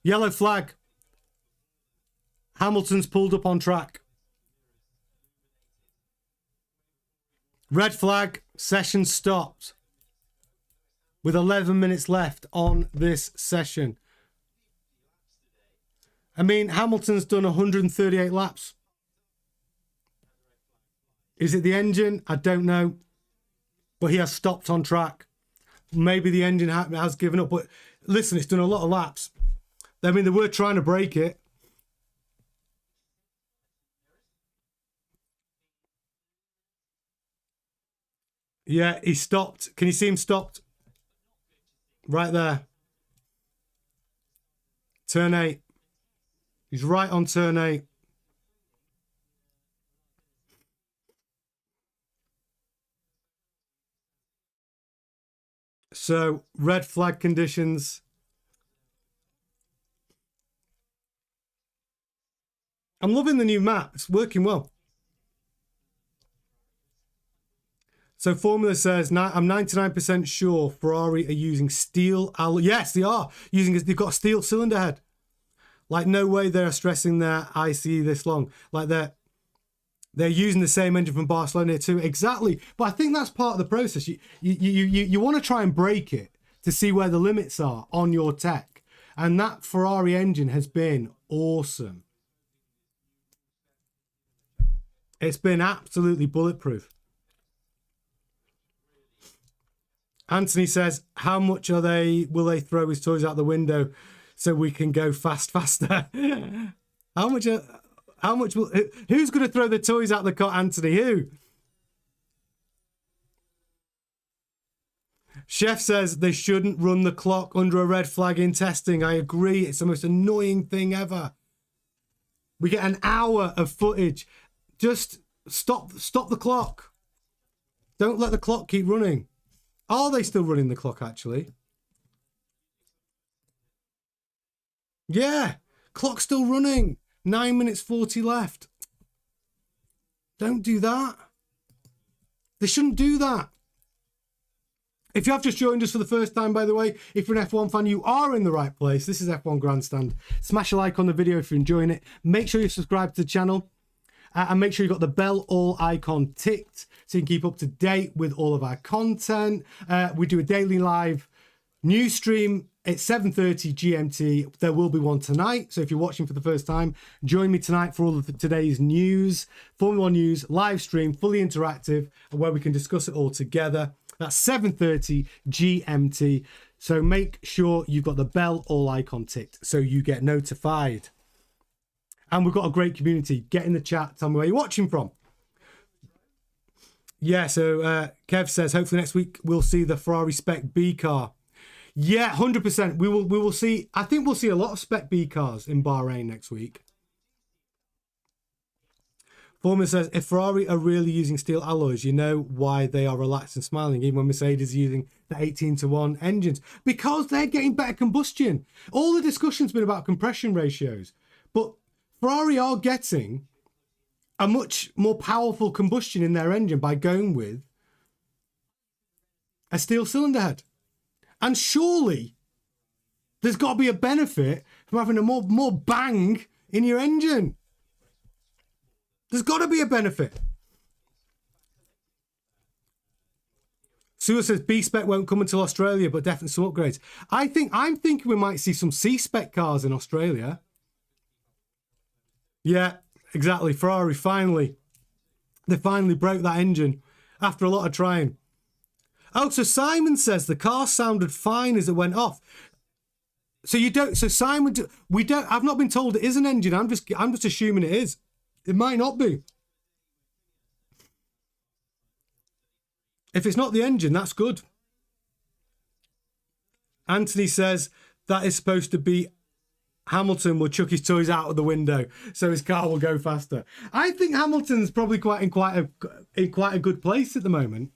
Speaker 1: Yellow flag. Hamilton's pulled up on track. Red flag. Session stopped. With 11 minutes left on this session. I mean, Hamilton's done 138 laps. Is it the engine? I don't know. But he has stopped on track. Maybe the engine has given up. But listen, it's done a lot of laps. I mean, they were trying to break it. Yeah, he stopped. Can you see him stopped? Right there. Turn 8. He's right on turn 8. So, red flag conditions. I'm loving the new map. It's working well. So Formula says, I'm 99% sure Ferrari are using steel alloy. Yes, they are using. They've got a steel cylinder head. Like, no way they're stressing their ICE this long. Like, they're using the same engine from Barcelona too. Exactly. But I think that's part of the process. You want to try and break it to see where the limits are on your tech. And that Ferrari engine has been awesome. It's been absolutely bulletproof. Anthony says, how much will they throw his toys out the window so we can go faster? How much will, who's going to throw the toys out the car, Anthony? Who? Chef says they shouldn't run the clock under a red flag in testing. I agree. It's the most annoying thing ever. We get an hour of footage. Just stop the clock. Don't let the clock keep running. Are they still running the clock, actually? Yeah, clock's still running. 9 minutes 40 left. Don't do that. They shouldn't do that. If you have just joined us for the first time, by the way, if you're an F1 fan, you are in the right place. This is F1 Grandstand. Smash a like on the video if you're enjoying it. Make sure you subscribe to the channel. And make sure you've got the bell all icon ticked so you can keep up to date with all of our content. We do a daily live news stream at 7:30 GMT. There will be one tonight. So if you're watching for the first time, join me tonight for all of today's news. Formula One news, live stream, fully interactive, where we can discuss it all together. That's 7:30 GMT. So make sure you've got the bell all icon ticked so you get notified. And we've got a great community. Get in the chat. Tell me where you're watching from. Yeah, so Kev says, hopefully next week we'll see the Ferrari Spec B car. Yeah, 100%. We will see. I think we'll see a lot of Spec B cars in Bahrain next week. Foreman says, if Ferrari are really using steel alloys, you know why they are relaxed and smiling, even when Mercedes is using the 18:1 engines. Because they're getting better combustion. All the discussion's been about compression ratios. But Ferrari are getting a much more powerful combustion in their engine by going with a steel cylinder head. And surely there's got to be a benefit from having a more bang in your engine. There's got to be a benefit. Sue says B-Spec won't come until Australia, but definitely some upgrades. I'm thinking we might see some C-Spec cars in Australia. Yeah, exactly. Ferrari they finally broke that engine after a lot of trying. Oh, so Simon says the car sounded fine as it went off. So Simon, I've not been told it is an engine. I'm just assuming it is. It might not be. If it's not the engine, that's good. Anthony says that is supposed to be Hamilton will chuck his toys out of the window so his car will go faster. I think Hamilton's probably in quite a good place at the moment,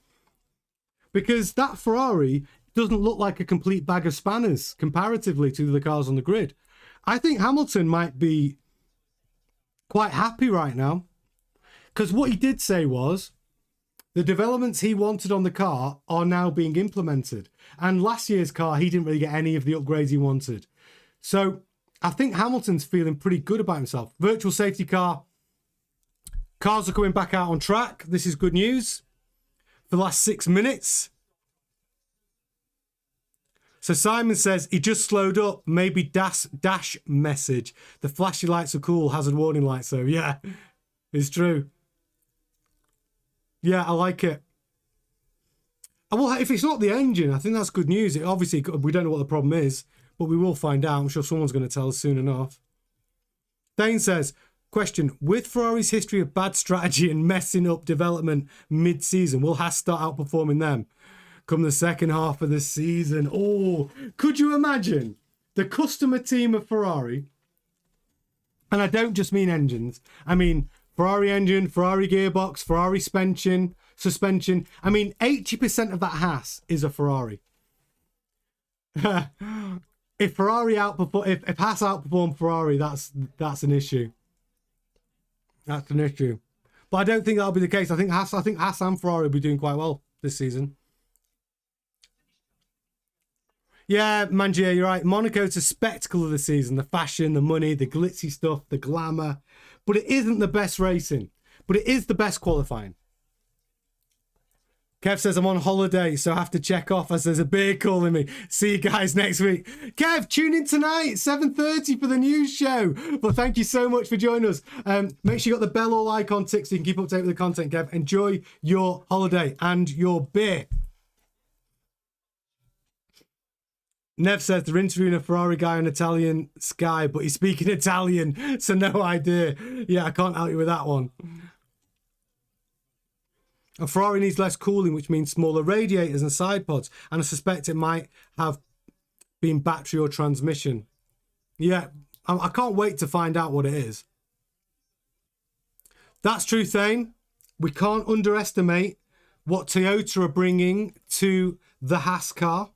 Speaker 1: because that Ferrari doesn't look like a complete bag of spanners comparatively to the cars on the grid. I think Hamilton might be quite happy right now, because what he did say was the developments he wanted on the car are now being implemented. And last year's car, he didn't really get any of the upgrades he wanted. So I think Hamilton's feeling pretty good about himself. Virtual safety car. Cars are coming back out on track. This is good news. For the last 6 minutes. So Simon says he just slowed up. Maybe dash message. The flashy lights are cool. Hazard warning lights though. Yeah, it's true. Yeah, I like it. Well, if it's not the engine, I think that's good news. Obviously, we don't know what the problem is, but we will find out. I'm sure someone's going to tell us soon enough. Dane says, question, with Ferrari's history of bad strategy and messing up development mid-season, will Haas start outperforming them come the second half of the season? Oh, could you imagine the customer team of Ferrari? And I don't just mean engines. I mean Ferrari engine, Ferrari gearbox, Ferrari suspension. I mean, 80% of that Haas is a Ferrari. If Haas outperformed Ferrari, that's an issue. That's an issue. But I don't think that'll be the case. I think Haas and Ferrari will be doing quite well this season. Yeah, Mangier, you're right. Monaco's a spectacle of the season. The fashion, the money, the glitzy stuff, the glamour. But it isn't the best racing. But it is the best qualifying. Kev says I'm on holiday, so I have to check off as there's a beer calling me. See you guys next week. Kev, tune in tonight, 7:30 for the news show. But thank you so much for joining us. Make sure you got the bell all icon tick so you can keep up to date with the content, Kev. Enjoy your holiday and your beer. Nev says they're interviewing a Ferrari guy on Italian Sky, but he's speaking Italian, so no idea. Yeah, I can't help you with that one. A Ferrari needs less cooling, which means smaller radiators and side pods. And I suspect it might have been battery or transmission. Yeah, I can't wait to find out what it is. That's true, Thane. We can't underestimate what Toyota are bringing to the Haas car.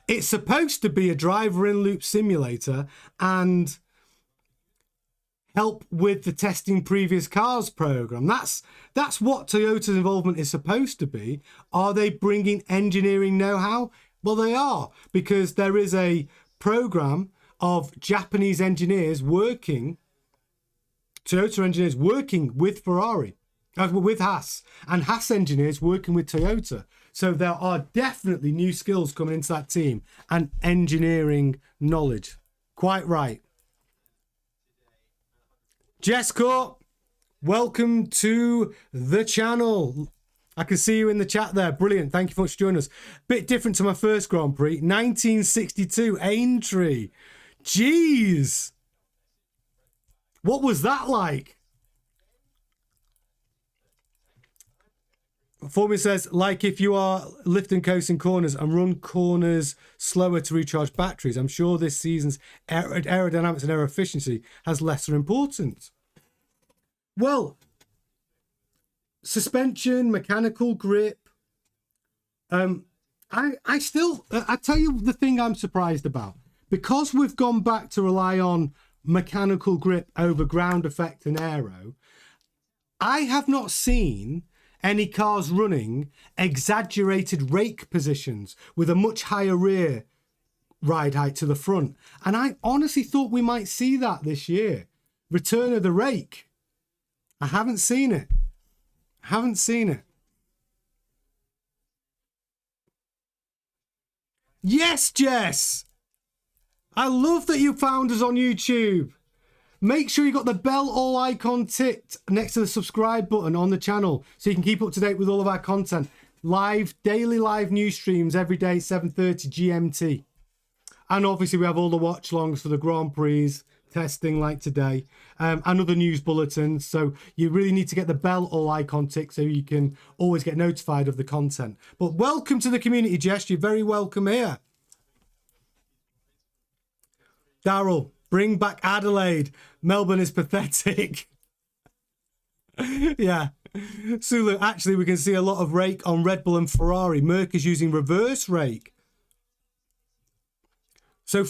Speaker 1: It's supposed to be a driver-in-loop simulator and help with the testing previous cars program. That's what Toyota's involvement is supposed to be. Are they bringing engineering know-how? Well, they are, because there is a program of Japanese engineers working, Toyota engineers working with Ferrari, with Haas, and Haas engineers working with Toyota. So there are definitely new skills coming into that team and engineering knowledge. Quite right. Jessica, welcome to the channel. I can see you in the chat there. Brilliant. Thank you so much for joining us. Bit different to my first Grand Prix. 1962 Aintree. Jeez. What was that like? Formula says, like if you are lift and coast in corners and run corners slower to recharge batteries, I'm sure this season's aerodynamics and aero efficiency has lesser importance. Well, suspension, mechanical grip. I tell you the thing I'm surprised about. Because we've gone back to rely on mechanical grip over ground effect and aero, I have not seen any cars running exaggerated rake positions with a much higher rear ride height to the front. And I honestly thought we might see that this year. Return of the rake. I haven't seen it. Haven't seen it. Yes, Jess. I love that you found us on YouTube. Make sure you got the bell all icon ticked next to the subscribe button on the channel so you can keep up to date with all of our content. Daily live news streams every day, 7:30 GMT. And obviously we have all the watch-alongs for the Grand Prix, testing like today, and other news bulletins. So you really need to get the bell all icon ticked so you can always get notified of the content. But welcome to the community, Jess. You're very welcome here. Daryl, bring back Adelaide. Melbourne is pathetic. Yeah. Sulu, actually, we can see a lot of rake on Red Bull and Ferrari. Merc is using reverse rake. So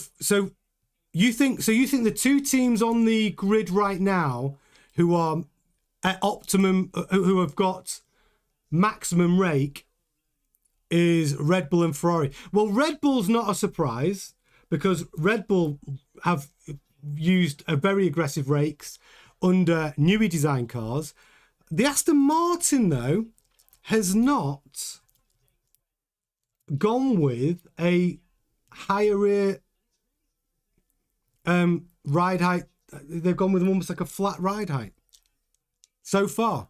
Speaker 1: you think the two teams on the grid right now who are at optimum, who have got maximum rake, is Red Bull and Ferrari. Well, Red Bull's not a surprise because Red Bull have used a very aggressive rakes under newer design cars. The Aston Martin, though, has not gone with a higher rear ride height. They've gone with almost like a flat ride height so far.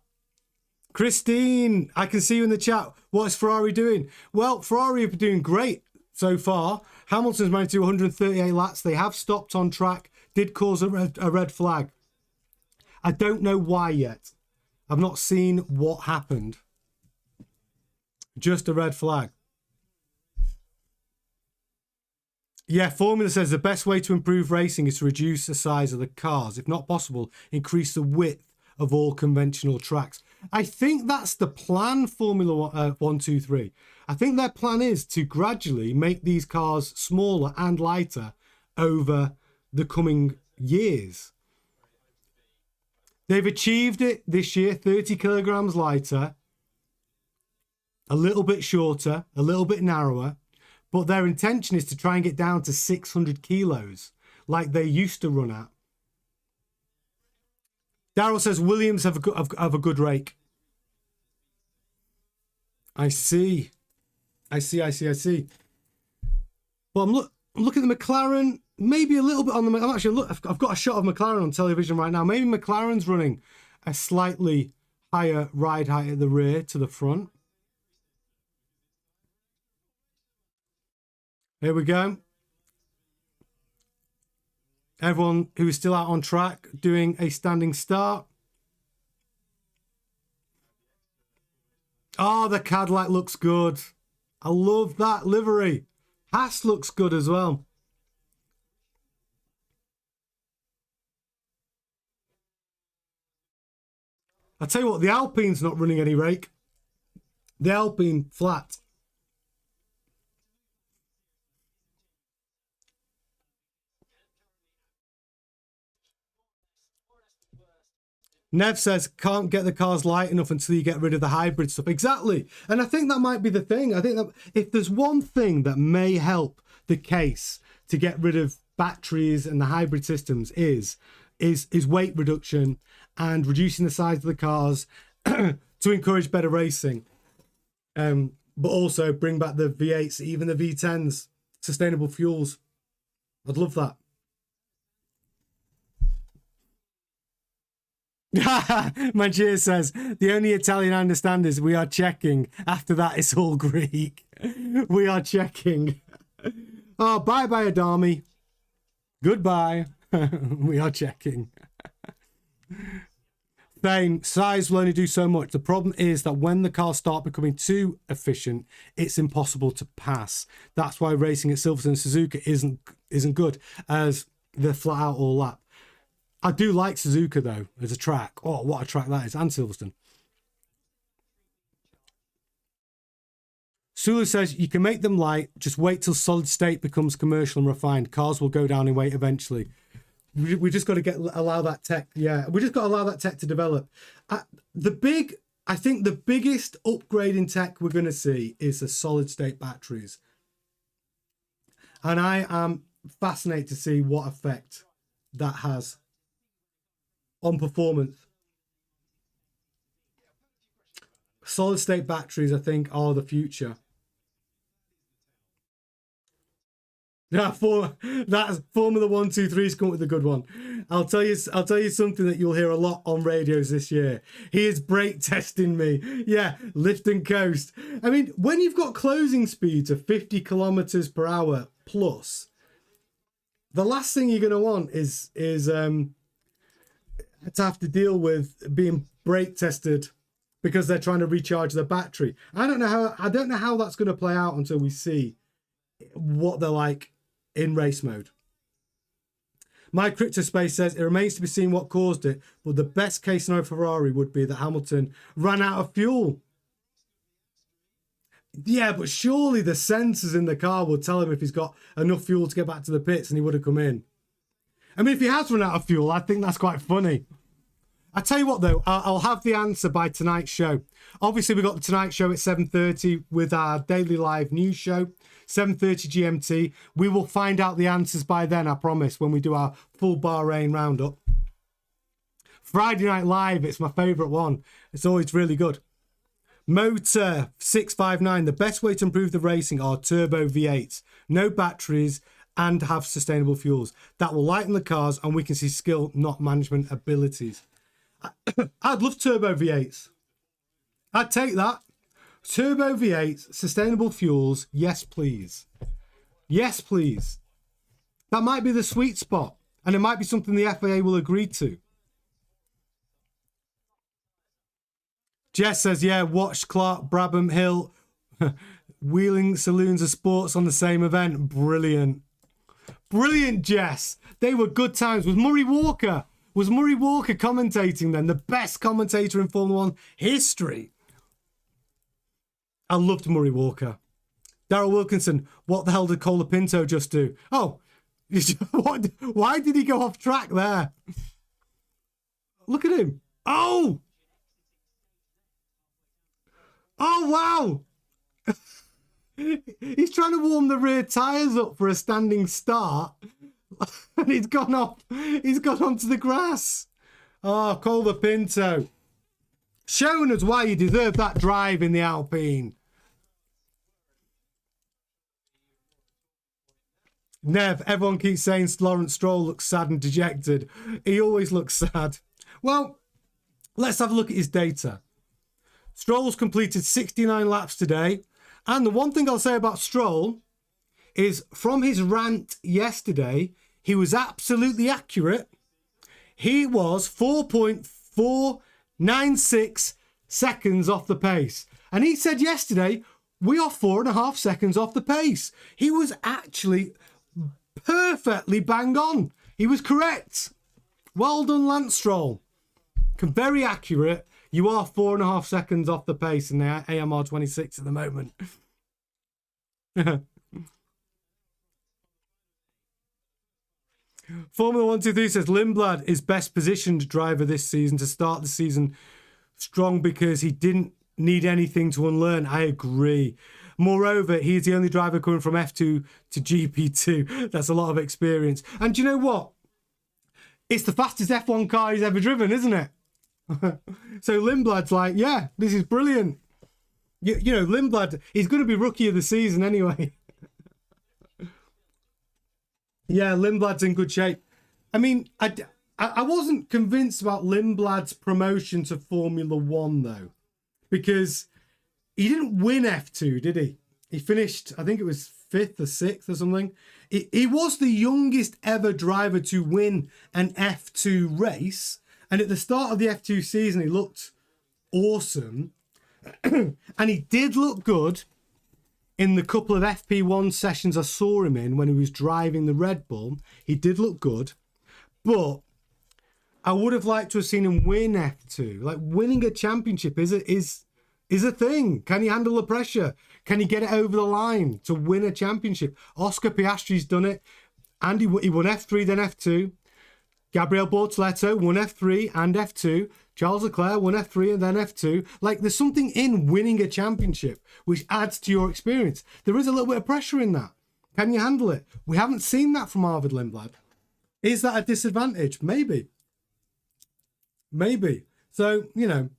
Speaker 1: Christine, I can see you in the chat. What is Ferrari doing? Well, Ferrari are doing great so far. Hamilton's managed to do 138 laps. They have stopped on track. Did cause a red flag. I don't know why yet. I've not seen what happened. Just a red flag. Yeah, Formula says the best way to improve racing is to reduce the size of the cars. If not possible, increase the width of all conventional tracks. I think that's the plan, Formula 123. I think their plan is to gradually make these cars smaller and lighter over the coming years. They've achieved it this year, 30 kilograms lighter. a little bit shorter, a little bit narrower, but their intention is to try and get down to 600 kilos like they used to run at. Daryl says Williams have a good rake. I see. But I'm looking at the McLaren, maybe a little bit on the... I've got a shot of McLaren on television right now. Maybe McLaren's running a slightly higher ride height at the rear to the front. Here we go. Everyone who is still out on track doing a standing start. Oh, the Cadillac looks good. I love that livery. Haas looks good as well. I tell you what, the Alpine's not running any rake. The Alpine flat. Nev says, can't get the cars light enough until you get rid of the hybrid stuff. Exactly. And I think that might be the thing. I think that if there's one thing that may help the case to get rid of batteries and the hybrid systems is weight reduction and reducing the size of the cars to encourage better racing. But also bring back the V8s, even the V10s, sustainable fuels. I'd love that. Majir says, the only Italian I understand is we are checking. After that, it's all Greek. We are checking. Oh, bye-bye, Adami. Goodbye. We are checking. Thane, size will only do so much. The problem is that when the cars start becoming too efficient, it's impossible to pass. That's why racing at Silverstone and Suzuka isn't good, as they're flat out all lap. I do like Suzuka, though, as a track. Oh, what a track that is. And Silverstone. Sulu says, you can make them light. Just wait till solid state becomes commercial and refined. Cars will go down in weight eventually. We just got to allow that tech. Yeah, we just got to allow that tech to develop. I think the biggest upgrade in tech we're going to see is the solid state batteries. And I am fascinated to see what effect that has on performance. Solid state batteries, I think, are the future. Yeah, that's Formula 1, 2, 3's come up with a good one. I'll tell you something that you'll hear a lot on radios this year. He is brake testing me. Yeah, lift and coast. I mean, when you've got closing speeds of 50 kilometers per hour plus, the last thing you're going to want is to have to deal with being brake tested because they're trying to recharge the battery. I don't know how that's going to play out until we see what they're like in race mode. My CryptoSpace says it remains to be seen what caused it, but the best case scenario for Ferrari would be that Hamilton ran out of fuel. Yeah, but surely the sensors in the car will tell him if he's got enough fuel to get back to the pits, and he would have come in. I mean, if he has run out of fuel, I think that's quite funny. I tell you what, though, I'll have the answer by tonight's show. Obviously, we've got the Tonight Show at 7:30 with our daily live news show, 7:30 GMT. We will find out the answers by then, I promise, when we do our full Bahrain roundup. Friday Night Live, it's my favourite one. It's always really good. Motor 659, the best way to improve the racing are turbo V8s, no batteries, and have sustainable fuels. That will lighten the cars, and we can see skill, not management abilities. I'd love turbo V8s. I'd take that. Turbo V8s, sustainable fuels, yes please. Yes please. That might be the sweet spot, and it might be something the FIA will agree to. Jess says, yeah, watch Clark, Brabham, Hill, Wheeling Saloons of Sports on the same event. Brilliant. Brilliant, Jess. They were good times. Was Murray Walker commentating then? The best commentator in Formula 1 history. I loved Murray Walker. Darryl Wilkinson, what the hell did Colapinto just do? Oh, why did he go off track there? Look at him. Oh! Oh, wow! He's trying to warm the rear tyres up for a standing start. And he's gone off. He's gone onto the grass. Oh, Colver Pinto. Showing us why you deserve that drive in the Alpine. Nev, everyone keeps saying Lawrence Stroll looks sad and dejected. He always looks sad. Well, let's have a look at his data. Stroll's completed 69 laps today. And the one thing I'll say about Stroll is from his rant yesterday, he was absolutely accurate. He was 4.496 seconds off the pace. And he said yesterday, we are 4.5 seconds off the pace. He was actually perfectly bang on. He was correct. Well done, Lance Stroll. Very accurate. You are 4.5 seconds off the pace in the AMR 26 at the moment. Formula 123 says Lindblad is best positioned driver this season to start the season strong because he didn't need anything to unlearn. I agree. Moreover, he is the only driver coming from F2 to GP2. That's a lot of experience. And do you know what? It's the fastest F1 car he's ever driven, isn't it? So Lindblad's like, yeah, this is brilliant. You know, Lindblad, he's going to be rookie of the season anyway. Yeah, Lindblad's in good shape. I mean, I wasn't convinced about Lindblad's promotion to Formula 1, though. Because he didn't win F2, did he? He finished, I think it was 5th or 6th or something. He was the youngest ever driver to win an F2 race. And at the start of the F2 season, he looked awesome. And he did look good in the couple of FP1 sessions I saw him in when he was driving the Red Bull. He did look good. But I would have liked to have seen him win F2. Like, winning a championship is a thing. Can he handle the pressure? Can he get it over the line to win a championship? Oscar Piastri's done it. And he won F3, then F2. Gabriel Bortoleto won F3 and F2. Charles Leclerc won F3 and then F2. Like, there's something in winning a championship which adds to your experience. There is a little bit of pressure in that. Can you handle it? We haven't seen that from Arvid Lindblad. Is that a disadvantage? Maybe. Maybe. So, you know,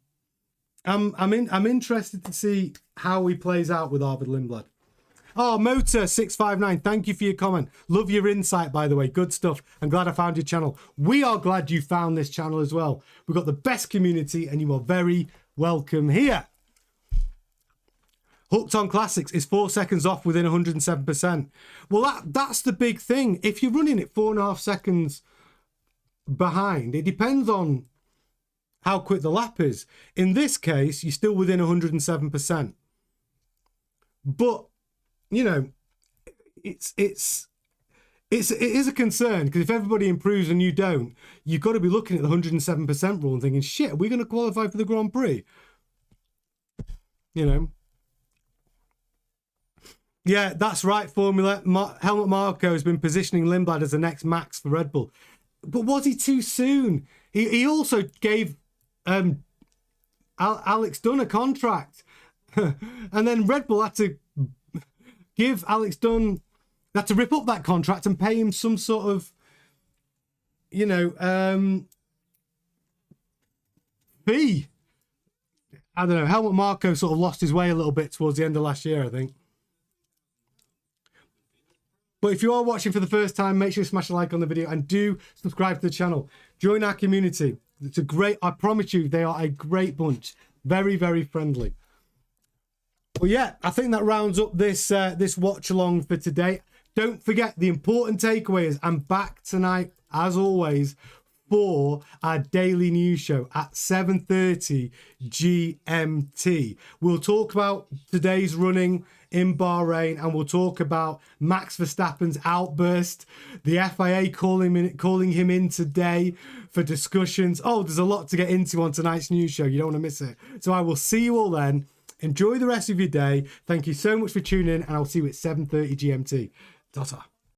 Speaker 1: I'm interested to see how he plays out with Arvid Lindblad. Oh, Motor659, thank you for your comment. Love your insight, by the way. Good stuff. I'm glad I found your channel. We are glad you found this channel as well. We've got the best community and you are very welcome here. Hooked on Classics is 4 seconds off within 107%. Well, that's the big thing. If you're running it 4.5 seconds behind, it depends on how quick the lap is. In this case, you're still within 107%. But you know, it is a concern because if everybody improves and you don't, you've got to be looking at the 107% rule and thinking, shit, are we going to qualify for the Grand Prix? You know. Yeah, that's right, Formula. Helmut Marko has been positioning Lindblad as the next Max for Red Bull. But was he too soon? He also gave Alex Dunn a contract. And then Red Bull had to give Alex Dunn, they had to rip up that contract and pay him some sort of, you know, fee. I don't know. Helmut Marko sort of lost his way a little bit towards the end of last year, I think. But if you are watching for the first time, make sure you smash a like on the video and do subscribe to the channel. Join our community. It's a great, I promise you, they are a great bunch. Very, very friendly. Well, yeah, I think that rounds up this watch along for today. Don't forget the important takeaway is I'm back tonight, as always, for our daily news show at 7:30 GMT. We'll talk about today's running in Bahrain and we'll talk about Max Verstappen's outburst, the FIA calling him in today for discussions. Oh, there's a lot to get into on tonight's news show. You don't want to miss it. So I will see you all then. Enjoy the rest of your day. Thank you so much for tuning in and I'll see you at 7:30 GMT. Ta-ta.